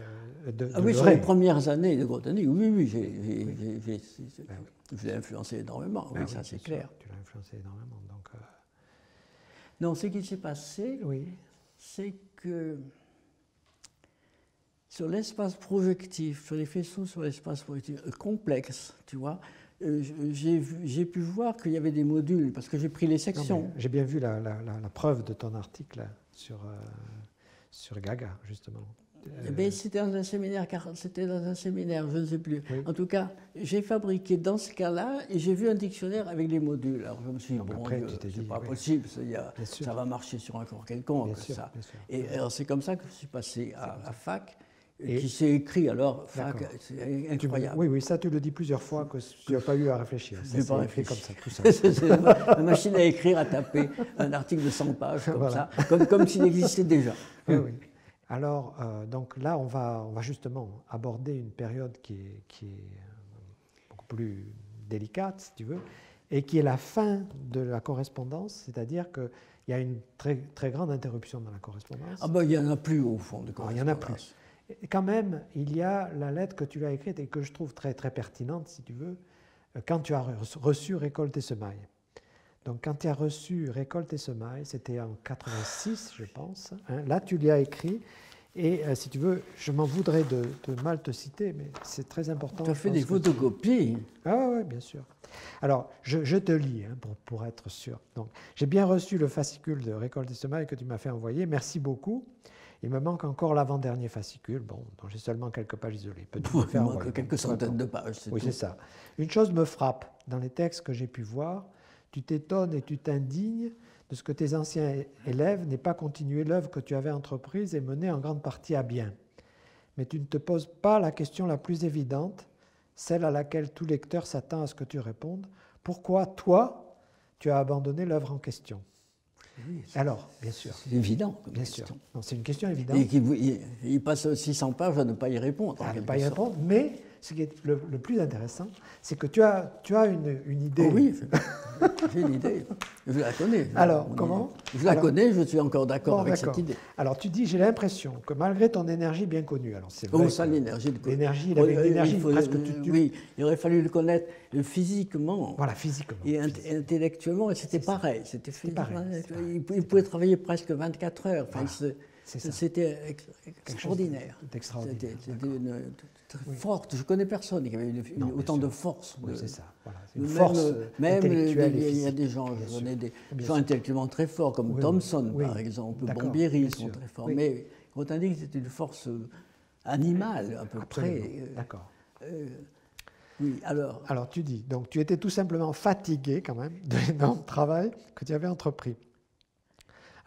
oui, sur Leray. les premières années de Grothendieck, oui, Ben je l'ai influencé énormément, Ben oui, ça c'est bien sûr, clair. Tu l'as influencé énormément. Donc, Non, ce qui s'est passé, oui, c'est que sur l'espace projectif, sur les faisceaux sur l'espace projectif complexe, tu vois, j'ai pu voir qu'il y avait des modules, parce que j'ai pris les sections. J'ai bien vu la preuve de ton article sur Gaga, justement. C'était dans un séminaire, je ne sais plus. Oui. En tout cas, j'ai fabriqué dans ce cas-là, et j'ai vu un dictionnaire avec les modules. Alors je me suis dit, bon, c'est pas possible, ça va marcher sur un corps quelconque. Bien sûr. Et alors c'est comme ça que je suis passé à FAC. Qui s'est écrit alors, c'est incroyable. Oui, ça tu le dis plusieurs fois que tu n'as pas eu à réfléchir. Je n'ai pas réfléchi. Comme ça, tout ça. La machine à écrire a tapé un article de 100 pages comme voilà. Ça, comme s'il existait déjà. Oui. Alors, donc là, on va justement aborder une période qui est beaucoup plus délicate, si tu veux, et qui est la fin de la correspondance, c'est-à-dire qu'il y a une très, très grande interruption dans la correspondance. Ah ben, il n'y en a plus au fond de correspondance. Il n'y en a plus. Et quand même, il y a la lettre que tu as écrite et que je trouve très, très pertinente, si tu veux, quand tu as reçu Récolte et Semailles. Donc, quand tu as reçu Récolte et Semailles, c'était en 86, je pense. Hein, là, tu l'as écrit. Et si tu veux, je m'en voudrais de mal te citer, mais c'est très important. Tu as fait des photocopies. Ah oui, bien sûr. Alors, je te lis hein, pour être sûr. Donc, j'ai bien reçu le fascicule de Récolte et Semailles que tu m'as fait envoyer. Merci beaucoup. Il me manque encore l'avant-dernier fascicule, dont j'ai seulement quelques pages isolées. Il manque quelques centaines de pages, c'est oui, c'est ça. Une chose me frappe dans les textes que j'ai pu voir. Tu t'étonnes et tu t'indignes de ce que tes anciens élèves n'aient pas continué l'œuvre que tu avais entreprise et menée en grande partie à bien. Mais tu ne te poses pas la question la plus évidente, celle à laquelle tout lecteur s'attend à ce que tu répondes. Pourquoi, toi, tu as abandonné l'œuvre en question ? Oui, alors, bien sûr. C'est évident. Bien sûr. C'est une question évidente. Et il passe 600 pages à ne pas y répondre. À ne pas y répondre, mais ce qui est le plus intéressant, c'est que tu as une idée. Oh oui, j'ai une idée. Je la connais. Alors, comment ? Je la connais, je suis encore d'accord avec cette idée. Alors, tu dis, j'ai l'impression que malgré ton énergie bien connue, alors c'est vrai. Oh, ça, l'énergie. L'énergie, il avait une énergie presque oui, il aurait fallu le connaître physiquement. Voilà, physiquement. Et intellectuellement, et c'était pareil. C'était pareil. Il pouvait travailler presque 24 heures. Enfin, voilà. C'était extraordinaire. C'était très forte. Je ne connais personne qui avait autant de force. Oui, c'est ça. Voilà. Une force intellectuelle et physique. Il y a des gens, je connais des gens intellectuellement très forts, comme Thomson, par exemple, Bombieri, sont très forts. Mais Grothendieck, c'était une force animale, à peu près. D'accord. Oui, alors. Alors, tu dis, donc tu étais tout simplement fatigué, quand même, de l'énorme travail que tu avais entrepris.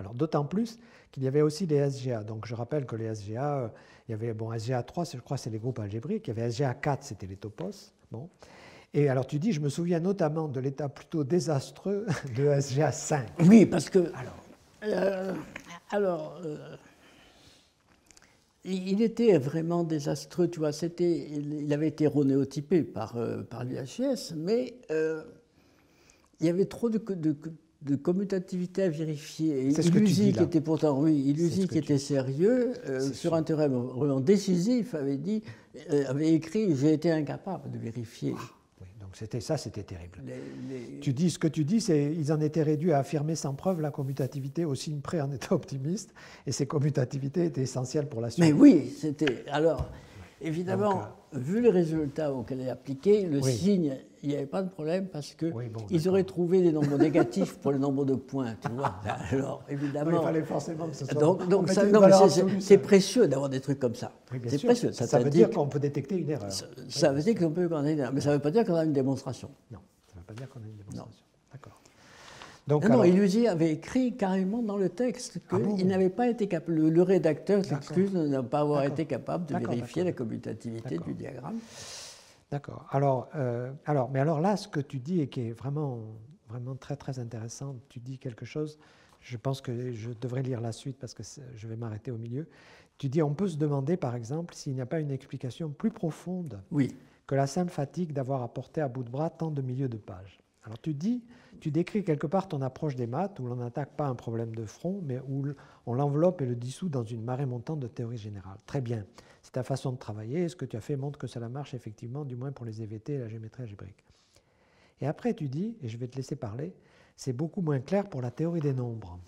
Alors, d'autant plus qu'il y avait aussi les SGA. Donc, je rappelle que les SGA, il y avait, SGA 3, je crois, c'est les groupes algébriques. Il y avait SGA 4, c'était les topos. Bon. Et alors, tu dis, je me souviens notamment de l'état plutôt désastreux de SGA 5. Oui, parce que. Il était vraiment désastreux, tu vois. Il avait été renéotypé par l'IHS, mais il y avait trop de commutativité à vérifier. Et Illusi, qui était pourtant, Illusi, qui était sérieux, sur un terrain vraiment décisif, avait écrit « J'ai été incapable de vérifier ». Oui, donc c'était terrible. Tu dis, ce que tu dis, c'est ils en étaient réduits à affirmer sans preuve la commutativité au signe près en état optimiste, et ces commutativités étaient essentielles pour la suite. Mais oui, c'était... Alors, évidemment, vu les résultats auxquels il est appliqué, le signe, il n'y avait pas de problème parce qu'ils auraient trouvé des nombres négatifs pour le nombre de points, tu vois. Alors, évidemment... il fallait forcément que ce soit... Donc c'est précieux d'avoir des trucs comme ça. Oui, c'est précieux. Ça veut dire qu'on peut détecter une erreur. Ça veut dire qu'on peut détecter une erreur, mais ça ne veut pas dire qu'on a une démonstration. Non, ça ne veut pas dire qu'on a une démonstration. D'accord. Donc, non, Illusi avait écrit carrément dans le texte qu'il n'avait pas été capable, le rédacteur s'excuse de ne pas avoir été capable de vérifier la commutativité du diagramme. D'accord. Alors là, ce que tu dis et qui est vraiment très très intéressant, tu dis quelque chose, je pense que je devrais lire la suite parce que je vais m'arrêter au milieu. Tu dis, on peut se demander par exemple s'il n'y a pas une explication plus profonde que la simple fatigue d'avoir à porter à bout de bras tant de milieux de pages. Alors tu décris quelque part ton approche des maths où l'on n'attaque pas un problème de front, mais où on l'enveloppe et le dissout dans une marée montante de théorie générale. Très bien, c'est ta façon de travailler, et ce que tu as fait montre que cela marche effectivement, du moins pour les EVT et la géométrie algébrique. Et après tu dis, et je vais te laisser parler, c'est beaucoup moins clair pour la théorie des nombres.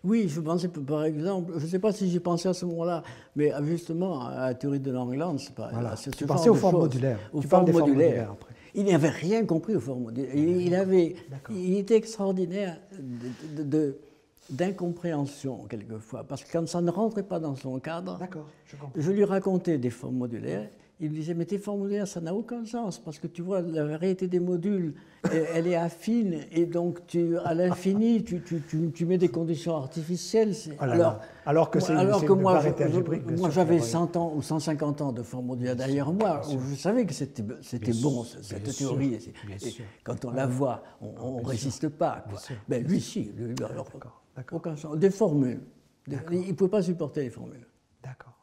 Oui, je pensais par exemple, je ne sais pas si j'y pensais à ce moment-là, mais justement à la théorie de Langland, c'est pas Voilà. ce Tu genre pensais aux de formes choses, modulaires. aux Tu parles formes des formes modulaires. modulaires après. Il n'avait rien compris aux formes modulaires. D'accord. Il était extraordinaire d'incompréhension quelquefois, parce que quand ça ne rentrait pas dans son cadre, D'accord, je comprends. je lui racontais des formes modulaires. Il me disait, mais tes formes modulaires, ça n'a aucun sens, parce que tu vois, la variété des modules, elle est affine, et donc à l'infini, tu mets des conditions artificielles. Oh là là. Alors que c'est une moi, variété algébrique, bien moi sûr, j'avais oui. 100 ans ou 150 ans de formes modulaires derrière moi, où je savais que c'était bon, cette théorie. Et quand on la voit, on ne résiste pas. Quoi. Ben, lui, si. Alors, aucun sens. Des formules. Il ne pouvait pas supporter les formules. D'accord.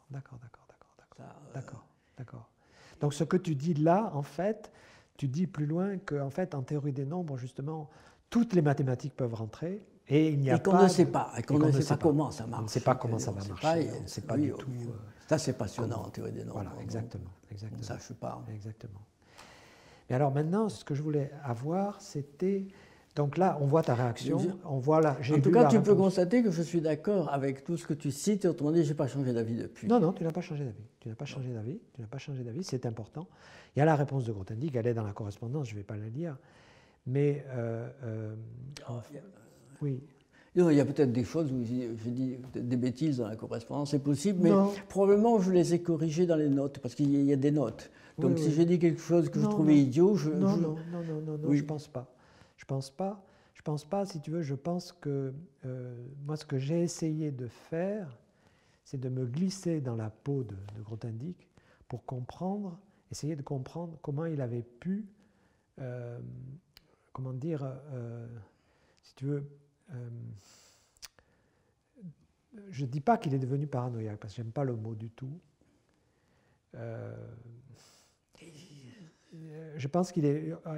Donc ce que tu dis là, en fait, tu dis plus loin qu'en fait, en théorie des nombres, justement, toutes les mathématiques peuvent rentrer et il n'y a pas... qu'on ne sait pas, et qu'on ne sait pas comment ça marche. On ne sait pas comment ça va marcher, on ne sait pas du tout... Ça, c'est passionnant, en théorie des nombres. Voilà, exactement. On ne sache pas. Exactement. Mais alors maintenant, ce que je voulais avoir, c'était... Donc là, on voit ta réaction, on voit là. En tout cas, tu peux constater que je suis d'accord avec tout ce que tu cites. Autrement dit, je n'ai pas changé d'avis depuis. Non, tu n'as pas changé d'avis. Tu n'as pas changé d'avis. C'est important. Il y a la réponse de Grothendieck, elle est dans la correspondance. Je ne vais pas la lire, mais oui. Non, il y a peut-être des choses où j'ai dit des bêtises dans la correspondance, c'est possible, mais probablement je les ai corrigées dans les notes, parce qu'il y a des notes. Donc si j'ai dit quelque chose que je trouvais idiot, Non, je pense pas. Je pense pas, si tu veux, je pense que moi, ce que j'ai essayé de faire, c'est de me glisser dans la peau de Grothendieck pour essayer de comprendre comment il avait pu, comment dire, si tu veux, je ne dis pas qu'il est devenu paranoïaque, parce que je n'aime pas le mot du tout. Je pense qu'il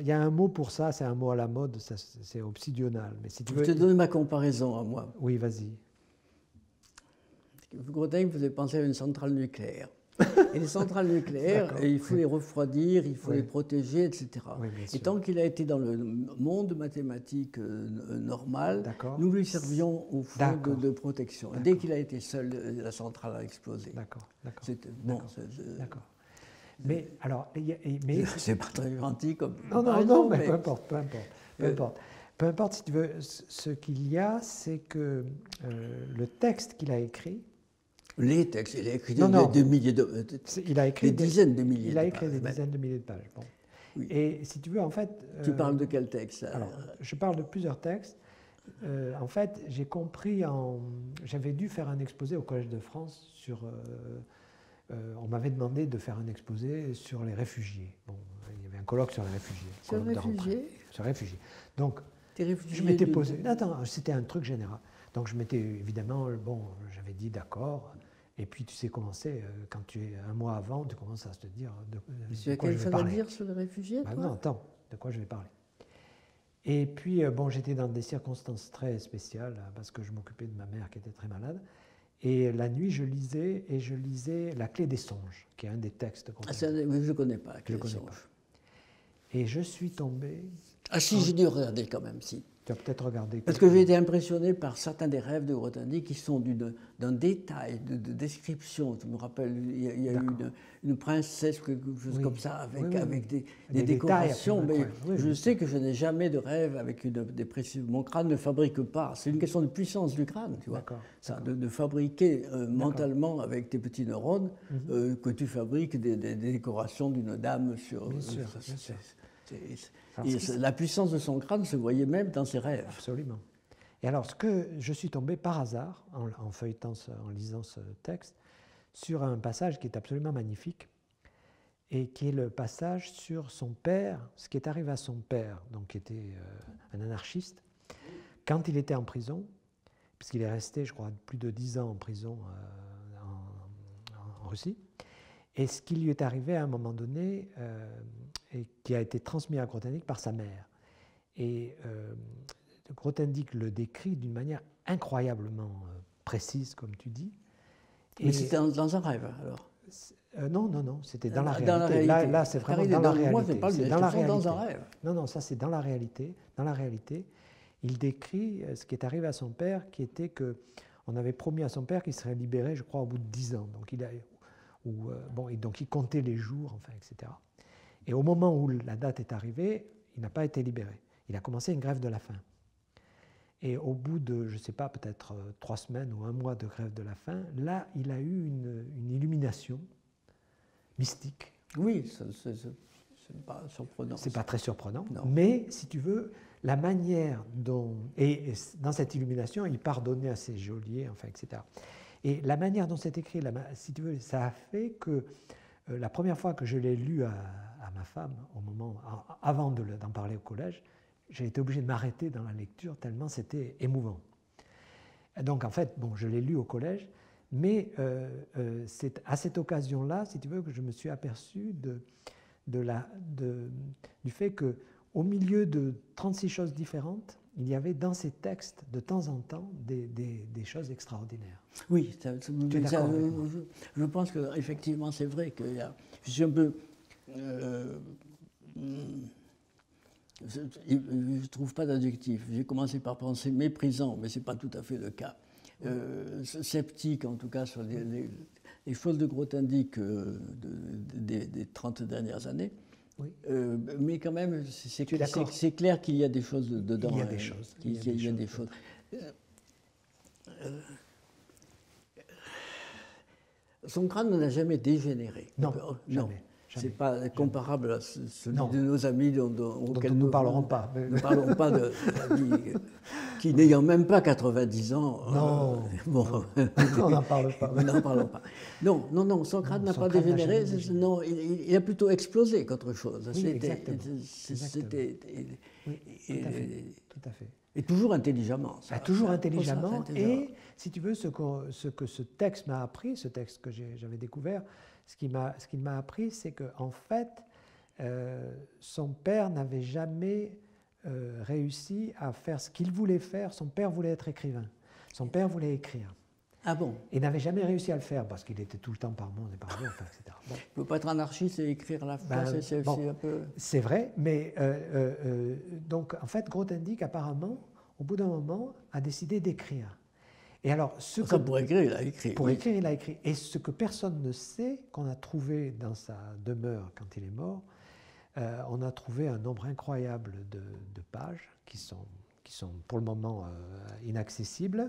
y a un mot pour ça, c'est un mot à la mode, c'est obsidional. Mais si tu veux... Je te donne ma comparaison à moi. Oui, vas-y. Grothendieck faisait penser à une centrale nucléaire. Et les centrales nucléaires, il faut les refroidir, il faut les protéger, etc. Oui, et tant qu'il a été dans le monde mathématique normal, nous lui servions au fond de protection. Et dès qu'il a été seul, la centrale a explosé. D'accord. D'accord. Mais alors, c'est pas très gentil comme. Non, mais peu importe. Peu importe, si tu veux, ce qu'il y a, c'est que le texte qu'il a écrit. Les textes, il a écrit des milliers de. Il a écrit des dizaines de milliers. Il a écrit des dizaines de milliers de pages. Bon. Oui. Et si tu veux, en fait. Tu parles de quel texte? Alors, je parle de plusieurs textes. En fait, j'ai compris j'avais dû faire un exposé au Collège de France sur. On m'avait demandé de faire un exposé sur les réfugiés. Bon, il y avait un colloque sur les réfugiés. Sur les réfugiés? Sur les réfugiés. Donc, je m'étais posé. Attends, c'était un truc général. Donc, je m'étais évidemment, j'avais dit d'accord. Et puis, tu sais comment c'est, quand tu es un mois avant, tu commences à te dire de quoi je vais parler. Tu as quelque chose à dire sur les réfugiés, toi ? Non, attends, de quoi je vais parler. Et puis, j'étais dans des circonstances très spéciales, parce que je m'occupais de ma mère qui était très malade. Et la nuit, je lisais La Clé des songes, qui est un des textes. Je ne connais pas, La Clé des songes. Et je suis tombé... Ah si, j'ai dû regarder quand même, si. Tu as peut-être regardé. Parce que j'ai été impressionné par certains des rêves de Grothendieck qui sont d'un détail, de description. Tu me rappelles, il y a eu une princesse, quelque chose comme ça, avec des décorations. Mais je sais que je n'ai jamais de rêve avec des précisions. Mon crâne ne fabrique pas. C'est une question de puissance du crâne, tu vois. Ça, de fabriquer mentalement avec tes petits neurones que tu fabriques des décorations d'une dame sur. Bien sûr. Et la puissance de son crâne se voyait même dans ses rêves. Absolument. Et alors, je suis tombé par hasard, en feuilletant, en lisant ce texte, sur un passage qui est absolument magnifique, et qui est le passage sur son père, ce qui est arrivé à son père, donc qui était un anarchiste, quand il était en prison, puisqu'il est resté, je crois, plus de 10 ans en prison en Russie, et ce qui lui est arrivé à un moment donné, et qui a été transmis à Grothendieck par sa mère. Et Grothendieck le décrit d'une manière incroyablement précise, comme tu dis. Mais c'était dans un rêve, alors Non, c'était dans la réalité. Là, c'est vraiment dans la réalité. Moi, je parle de dans un rêve. Non, ça c'est dans la réalité. il décrit ce qui est arrivé à son père, qui était qu'on avait promis à son père qu'il serait libéré, je crois, au bout de 10 ans. Donc donc il comptait les jours, enfin, etc. Et au moment où la date est arrivée, il n'a pas été libéré. Il a commencé une grève de la faim. Et au bout de, je ne sais pas, peut-être 3 semaines ou 1 mois de grève de la faim, là, il a eu une illumination mystique. Oui, c'est pas surprenant. C'est pas très surprenant, non. Mais si tu veux, la manière dont... Et dans cette illumination, il pardonnait à ses geôliers, enfin, etc. Et la manière dont c'est écrit, si tu veux, ça a fait que la première fois que je l'ai lu à ma femme, avant d'en parler au collège, j'ai été obligé de m'arrêter dans la lecture tellement c'était émouvant. Donc en fait, bon, je l'ai lu au collège, mais c'est à cette occasion-là, si tu veux, que je me suis aperçu du fait qu'au milieu de 36 choses différentes, il y avait dans ces textes, de temps en temps, des choses extraordinaires. Oui, je pense qu'effectivement, c'est vrai que je suis un peu... je ne trouve pas d'adjectif. J'ai commencé par penser méprisant, mais ce n'est pas tout à fait le cas. Sceptique, en tout cas, sur les choses de Grothendieck des 30 dernières années. Oui. Mais quand même, c'est clair qu'il y a des choses dedans. Il y a des choses. Il y a des choses. Son crâne n'a jamais dégénéré. Non, jamais. Ce n'est pas comparable à celui de nos amis auxquels nous ne parlerons pas. Nous ne parlerons pas qui n'ayant même pas 90 ans. Non, bon. On n'en parle pas. N'en parlons pas. Non, son crâne n'a pas dégénéré. Non, il a plutôt explosé qu'autre chose. Oui, exactement. Oui, tout à fait. Et toujours intelligemment. Toujours intelligemment. Et si tu veux, ce que ce texte m'a appris, ce texte que j'avais découvert, ce qu'il m'a appris, c'est qu'en fait, son père n'avait jamais réussi à faire ce qu'il voulait faire. Son père voulait être écrivain. Son père voulait écrire. Ah bon? Et n'avait jamais réussi à le faire parce qu'il était tout le temps par monde et par monde, etc. Bon. Il ne peut pas être anarchiste et écrire la France, c'est un peu... C'est vrai, mais donc en fait, Grothendieck, apparemment, au bout d'un moment, a décidé d'écrire. Et alors, pour écrire, il a écrit. Pour écrire, il a écrit. Et ce que personne ne sait, qu'on a trouvé dans sa demeure quand il est mort, on a trouvé un nombre incroyable de pages qui sont pour le moment inaccessibles.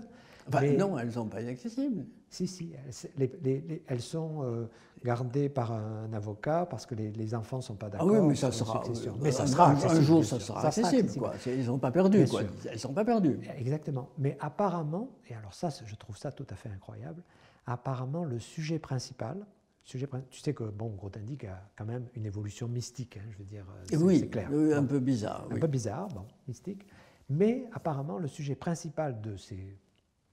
Non, elles ne sont pas inaccessibles. Si, elles sont gardées par un avocat parce que les enfants ne sont pas d'accord. Ah oui, mais ça sera. Mais ça sera accessible. Un jour, ça sera accessible. Ils ne sont pas perdus. Elles ne sont pas perdues. Exactement. Mais apparemment, et alors ça, je trouve ça tout à fait incroyable, apparemment, le sujet principal. Tu sais que Grothendieck a quand même une évolution mystique, hein, je veux dire, c'est clair. Oui, un peu bizarre. Un peu bizarre, mystique. Mais apparemment, le sujet principal de ces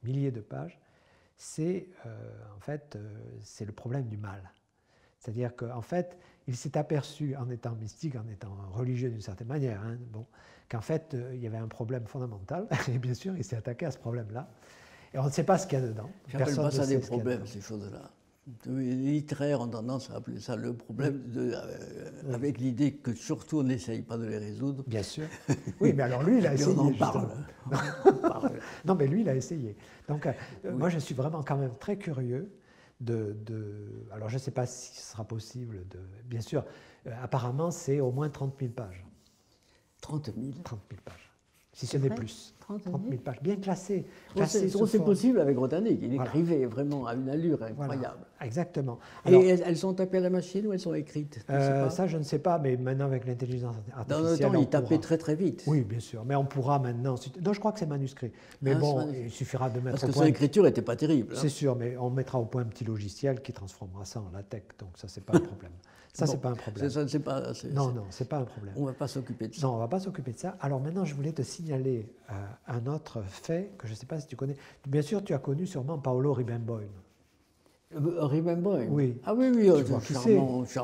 milliers de pages, c'est en fait c'est le problème du mal. C'est-à-dire qu'en fait, il s'est aperçu, en étant mystique, en étant religieux d'une certaine manière, qu'en fait, il y avait un problème fondamental, et bien sûr, il s'est attaqué à ce problème-là. Et on ne sait pas ce qu'il y a dedans. J'appelle pas ça des problèmes, ces choses-là. Les littéraires ont tendance à appeler ça le problème, avec l'idée que surtout on n'essaye pas de les résoudre. Bien sûr. Oui, mais alors lui, il a essayé. On en parle. Non, mais lui, il a essayé. Donc, moi, je suis vraiment quand même très curieux alors, je ne sais pas si ce sera possible Bien sûr, apparemment, c'est au moins 30 000 pages. 30 000 30 000 pages. Si ce n'est plus. 30 000 pages, bien classées. C'est possible avec Grothendieck. Il écrivait vraiment à une allure incroyable. Voilà, exactement. Alors, et elles sont tapées à la machine ou elles sont écrites? Ça, je ne sais pas, mais maintenant, avec l'intelligence artificielle... Dans le temps, il tapait très très vite. Oui, bien sûr, mais on pourra maintenant... Non, je crois que c'est manuscrit. Mais il suffira de mettre au point... Parce que son écriture n'était pas terrible. C'est sûr, mais on mettra au point un petit logiciel qui transformera ça en latex, donc ça, c'est pas un problème. Ça, c'est pas un problème. Non, c'est pas un problème. On ne va pas s'occuper de ça. Non, on ne va pas s'occuper de ça. Alors maintenant, je voulais te signaler un autre fait que je ne sais pas si tu connais. Bien sûr, tu as connu sûrement Paolo Ribemboim. Ribemboim? Oui. Ah oui,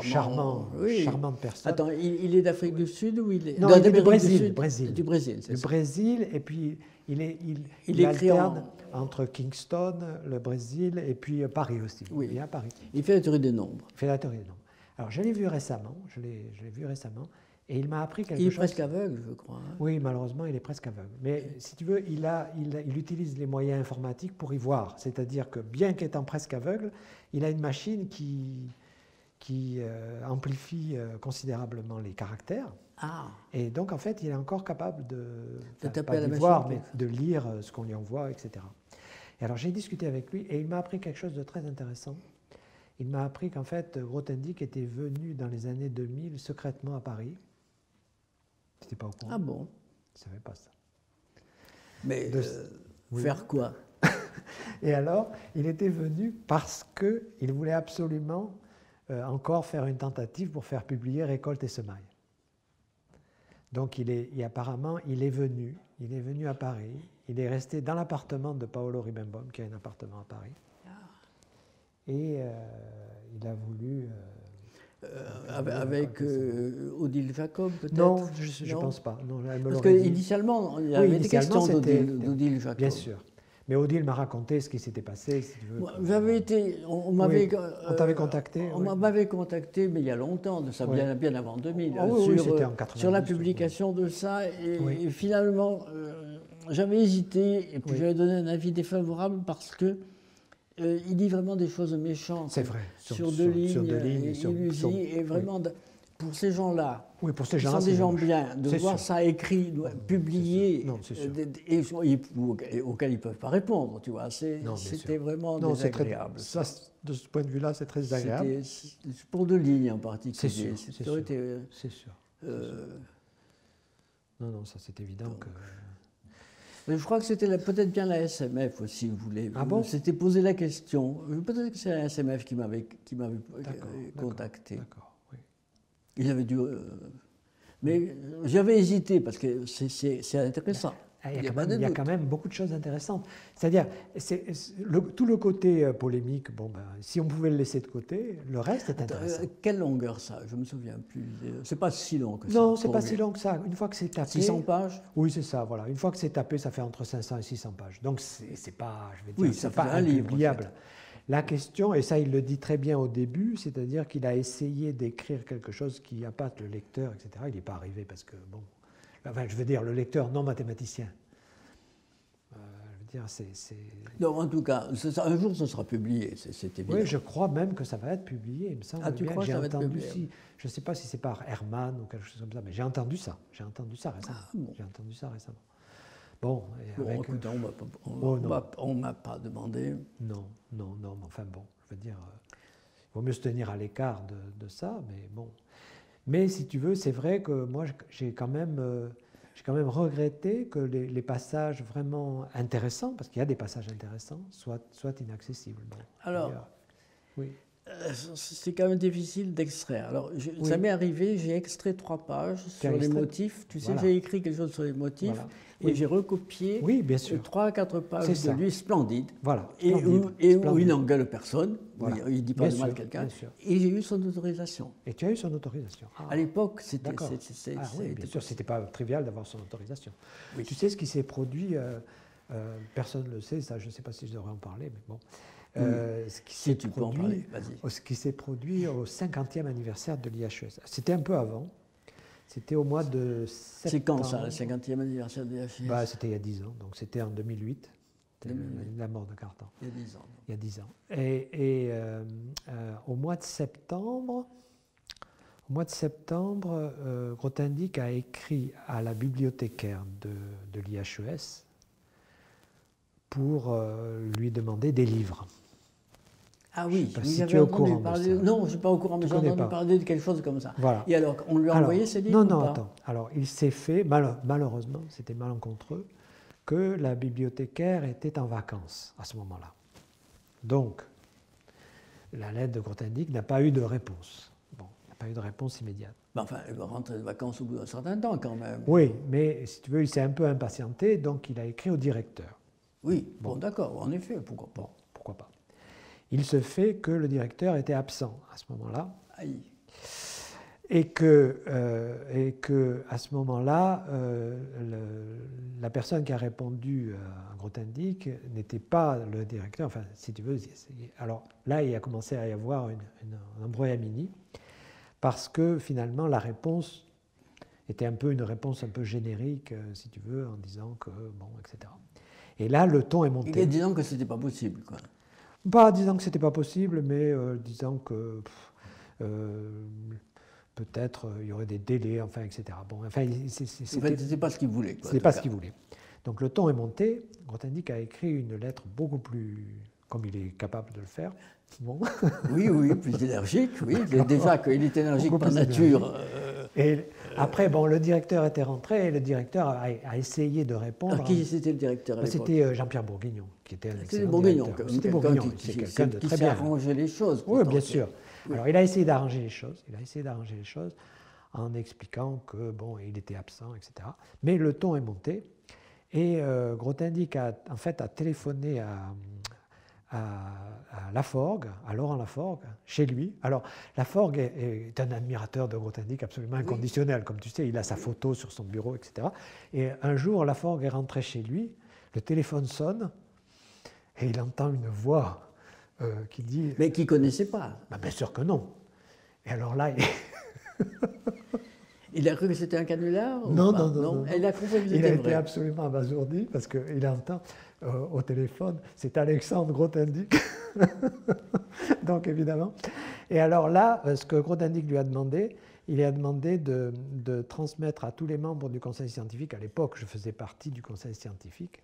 charmante personne. Attends, il est d'Afrique du Sud ou il est... Non, il est du Brésil. Du Brésil, c'est ça. Du Brésil, et puis il alterne entre Kingston, le Brésil, et puis Paris aussi. Oui. Il est à Paris. Il fait la théorie des nombres. Il fait la théorie des nombres. Alors, je l'ai vu récemment, Et il m'a appris quelque Il est chose. presque aveugle, je crois. Hein. Oui, malheureusement, il est presque aveugle. Mais si tu veux, il utilise les moyens informatiques pour y voir. C'est-à-dire que bien qu'étant presque aveugle, il a une machine qui amplifie considérablement les caractères. Ah, Et donc, en fait, il est encore capable taper pas à la de machine, voir, mais quoi. de lire ce qu'on lui envoie, etc. Et alors, j'ai discuté avec lui et il m'a appris quelque chose de très intéressant. Il m'a appris qu'en fait, Grothendieck était venu dans les années 2000 secrètement à Paris. Tu n'étais pas au courant? ah bon. Je ne savais pas ça. Mais Oui. faire quoi? Et alors, il était venu parce qu'il voulait absolument encore faire une tentative pour faire publier Récolte et Semailles. Donc, apparemment, il est venu à Paris, il est resté dans l'appartement de Paolo Ribbenbaum, qui a un appartement à Paris, et il a voulu... avec Odile Jacob, peut-être? Non, je ne pense pas. Non, elle me Parce l'aurait dit. qu'initialement, il y Oui, avait des initialement, questions c'était- d'Odile Jacob. Bien sûr. Mais Odile m'a raconté ce qui s'était passé, si tu veux. Moi, j'avais été, on m'avait, Oui, on t'avait contacté, on oui. m'avait contacté, mais il y a longtemps, de ça, Oui. bien avant 2000, Ah oui, oui, sur, c'était en 90, sur la oui. publication de ça. Et, Oui. et finalement, j'avais hésité, et puis Oui. j'avais donné un avis défavorable parce que il dit vraiment des choses méchantes. C'est vrai. Sur deux lignes, sur deux lignes, sur- Illusie, et vraiment, pour ces gens-là, Oui, pour ces qui gens-là, sont des c'est gens dommage. bien, de C'est voir sûr. ça écrit, publié, Non, c'est sûr. auxquels ils ne peuvent pas répondre, tu vois. Non, bien C'était sûr. vraiment Non, c'est très, désagréable. ça, de ce point de vue-là, c'est très agréable. C'était pour deux lignes en particulier. C'est sûr, Ça c'est aurait sûr. été, C'est sûr. euh, Non, non, ça c'est évident que... mais je crois que c'était peut-être bien la SMF aussi, vous voulez. Ah bon? S'était posé la question. Peut-être que c'est la SMF qui m'avait D'accord, contacté. D'accord, oui. Il avait dû. Mais j'avais hésité parce que c'est intéressant. Il y a, pas de il y a doute. quand même beaucoup de choses intéressantes. C'est-à-dire, tout le côté polémique, bon, ben, si on pouvait le laisser de côté, le reste est intéressant. Quelle longueur ça? Je ne me souviens plus. C'est pas si long que ça. Non, c'est pour pas lui. si long que ça. Une fois que c'est tapé... 600 pages? Oui, c'est ça, voilà. Une fois que c'est tapé, ça fait entre 500 et 600 pages. Donc, c'est pas, je vais dire, Oui, c'est ça pas fait un livre, en impubliable. fait. La question, et ça il le dit très bien au début, c'est-à-dire qu'il a essayé d'écrire quelque chose qui appâte le lecteur, etc. Il n'est pas arrivé parce que, bon... Enfin, je veux dire, le lecteur non mathématicien. Je veux dire, c'est... Non, en tout cas, un jour, ça sera publié, c'est évident. Oui, je crois même que ça va être publié, il me semble. Ah, tu bien. crois que J'ai ça va être entendu, publié? je ne sais pas si c'est par Herman ou quelque chose comme ça, mais j'ai entendu ça récemment. Ah, bon. J'ai entendu ça récemment. Bon, et Bon, avec, écoute, on ne m'a pas demandé. non, mais enfin bon, je veux dire, il vaut mieux se tenir à l'écart de ça, mais bon. Mais si tu veux, c'est vrai que moi, j'ai quand même regretté que les passages vraiment intéressants, parce qu'il y a des passages intéressants, soient inaccessibles. Bon, Alors, d'ailleurs, oui. C'est quand même difficile d'extraire. Alors, Oui. ça m'est arrivé, j'ai extrait 3 pages sur les extrait? motifs. Tu sais, Voilà. j'ai écrit quelque chose sur les motifs Voilà. et Oui. j'ai recopié Oui, bien sûr. 3 à 4 pages C'est de ça. lui splendides. Voilà. Et Splendide, où il splendide. n'engueule personne, Voilà. où il ne dit pas Bien de mal de sûr, quelqu'un. bien sûr. Et j'ai eu son autorisation. Et tu as eu son autorisation. Ah, À l'époque, c'était. d'accord. Ah oui, bien sûr, c'était pas trivial d'avoir son autorisation. Oui. Tu sais ce qui s'est produit, personne ne le sait, ça je ne sais pas si je devrais en parler, mais bon. Ce qui s'est Si tu peux en parler, produit, vas-y. ce qui s'est produit au 50e anniversaire de l'IHES. C'était un peu avant. C'était au mois de septembre. C'est quand ça, le 50e anniversaire de l'IHES? Bah, c'était il y a 10 ans, donc c'était en 2008. C'était 2008. la mort de Cartan. Il y a 10 ans. Il y a 10 ans. Et au mois de septembre, Grothendieck a écrit à la bibliothécaire de l'IHES pour lui demander des livres. Ah oui, sais pas vous si avez tu es au entendu courant de parler. ça. Non, je ne suis pas au courant, mais Tu j'ai connais entendu pas. parler de quelque chose comme ça. Voilà. Et alors, on lui a envoyé ces livres? Non, ou non, pas? attends. Alors, il s'est fait, malheureusement, c'était malencontreux, que la bibliothécaire était en vacances à ce moment-là. Donc, la lettre de Grothendieck n'a pas eu de réponse. Bon, il n'y a pas eu de réponse immédiate. Ben, enfin, elle va rentrer de vacances au bout d'un certain temps quand même. Oui, mais si tu veux, il s'est un peu impatienté, donc il a écrit au directeur. Oui, bon, d'accord, en effet, pourquoi pas. Bon, pourquoi pas. Il se fait que le directeur était absent à ce moment-là, Aïe. et que à ce moment-là, la personne qui a répondu à Grothendieck n'était pas le directeur. Enfin, si tu veux, alors là, il a commencé à y avoir un embrouillamini, parce que finalement, la réponse était un peu une réponse un peu générique, si tu veux, en disant que, bon, etc. Et là, le ton est monté. Il est disant que c'était pas possible, quoi. Pas disant que c'était pas possible, mais disant que peut-être il y aurait des délais, enfin, etc. Bon, enfin, c'était pas ce qu'il voulait. C'était pas ce qu'il voulait. Donc le ton est monté. Grothendieck a écrit une lettre beaucoup plus, comme il est capable de le faire. Bon. Oui, plus énergique, oui. Déjà qu'il est énergique par nature. Et après, bon, le directeur était rentré et le directeur a essayé de répondre. Alors, qui c'était le directeur à l'époque ? C'était Jean-Pierre Bourguignon, qui était un excellent directeur. C'était Bourguignon, c'est quelqu'un de très bien. Qui arrangé les choses. Oui, bien sûr. Oui. Alors, il a essayé d'arranger les choses. En expliquant que, bon, il était absent, etc. Mais le ton est monté. Et Grothendieck a téléphoné à Laforgue, à Laurent Laforgue, chez lui. Alors, Laforgue est un admirateur de Grothendieck absolument inconditionnel. Comme tu sais, il a sa photo sur son bureau, etc. Et un jour, Laforgue est rentré chez lui, le téléphone sonne, et il entend une voix qui dit... Mais qu'il ne connaissait pas. Bah, bien sûr que non. Et alors là... Il a cru que c'était un canular ? Non. Il a compris que c'était vrai. Il a été absolument abasourdi parce qu'il entend au téléphone, c'est Alexandre Grothendieck. Donc évidemment. Et alors là, ce que Grothendieck lui a demandé, il lui a demandé de transmettre à tous les membres du conseil scientifique, à l'époque je faisais partie du conseil scientifique,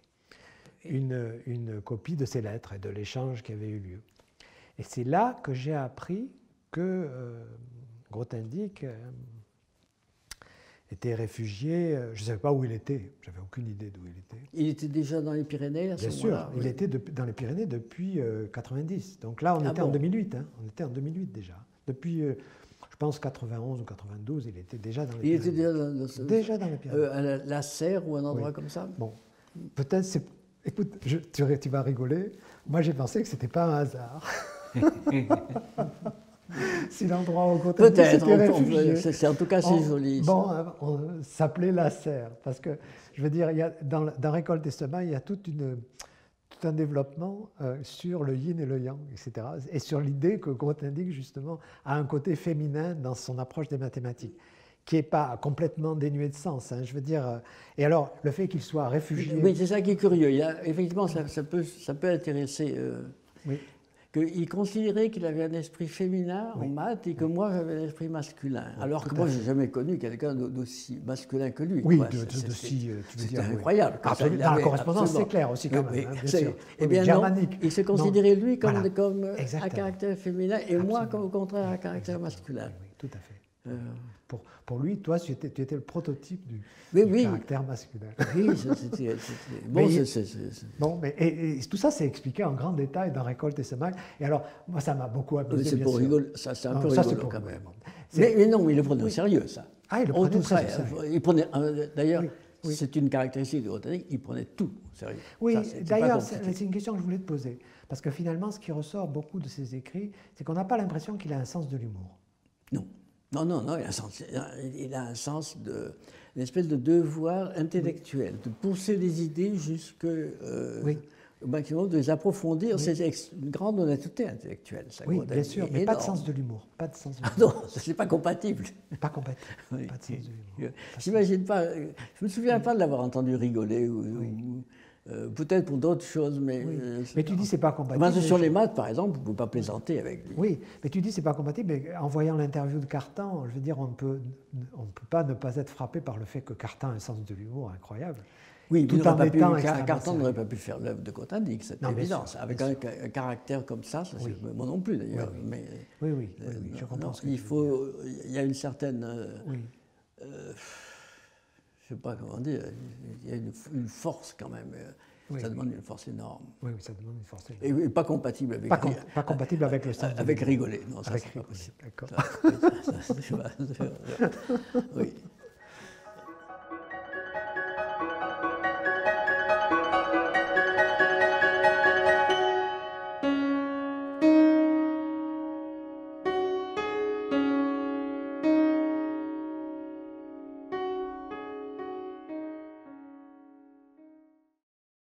une copie de ces lettres et de l'échange qui avait eu lieu. Et c'est là que j'ai appris que Grothendieck était réfugié, je ne savais pas où il était, j'avais aucune idée d'où il était. Il était déjà dans les Pyrénées à ce moment-là ? Bien sûr, il était dans les Pyrénées depuis 90. Donc là, on était en 2008, hein. On était en 2008 déjà. Depuis, je pense, 91 ou 92, il était déjà dans les Pyrénées. Il était déjà dans les Pyrénées. À la Serre ou un endroit comme ça ? Bon, peut-être c'est... Écoute, tu vas rigoler. Moi, j'ai pensé que ce n'était pas un hasard. Si l'endroit où Grothendieck s'était réfugié. En tout cas, c'est joli. Bon, on s'appelait la Serre, parce que, je veux dire, dans Récolte et Semin, il y a tout un développement sur le yin et le yang, etc. Et sur l'idée que Grothendieck, justement, a un côté féminin dans son approche des mathématiques, qui n'est pas complètement dénué de sens. Hein, je veux dire. Et alors, le fait qu'il soit réfugié... Oui, c'est ça qui est curieux. Effectivement, ça peut intéresser... Oui. Il considérait qu'il avait un esprit féminin en maths et que moi j'avais un esprit masculin. Alors que moi je n'ai jamais connu quelqu'un d'aussi masculin que lui. Oui, c'était incroyable. La correspondance, c'est clair aussi quand même. Bien sûr. Eh bien non, il se considérait lui comme un caractère féminin et moi au contraire un caractère masculin. Oui, tout à fait. Pour lui, toi, tu étais le prototype du caractère masculin. Oui, c'était... Bon, mais tout ça, c'est expliqué en grand détail dans Récolte et Semin. Et alors, moi, ça m'a beaucoup amusé. C'est pour rigoler, c'est un peu rigolo quand même. Mais non, il le prenait au sérieux, ça. Ah, il le prenait très sérieux. Il prenait, d'ailleurs, c'est une caractéristique de Grothendieck, il prenait tout au sérieux. Oui, d'ailleurs, c'est une question que je voulais te poser. Parce que finalement, ce qui ressort beaucoup de ses écrits, c'est qu'on n'a pas l'impression qu'il a un sens de l'humour. Non. Non, il a un sens une espèce de devoir intellectuel, de pousser les idées jusqu'au maximum, de les approfondir. C'est une grande honnêteté intellectuelle. Ça, oui, bien sûr, mais pas de sens de l'humour. Pas de sens de l'humour. Non, c'est pas compatible. Pas compatible. Oui. Pas de sens de l'humour. J'imagine pas. Je me souviens pas de l'avoir entendu rigoler peut-être pour d'autres choses, mais... mais tu dis c'est pas compatible. Sur les maths, par exemple, vous ne pouvez pas plaisanter avec lui. Oui, mais tu dis c'est pas compatible, mais en voyant l'interview de Cartan, je veux dire, on ne peut pas ne pas être frappé par le fait que Cartan a un sens de l'humour incroyable. Oui, Cartan n'aurait pas pu faire l'œuvre de Grothendieck, c'est évident. Avec un caractère comme ça, moi non plus d'ailleurs. Oui, je comprends. Il y a une certaine... je ne sais pas comment dire, il y a une force quand même. Ça demande une force énorme. Oui, ça demande une force énorme. Et pas compatible avec... Pas compatible avec le sens. Avec rigoler, non, ça c'est pas possible. D'accord. Oui.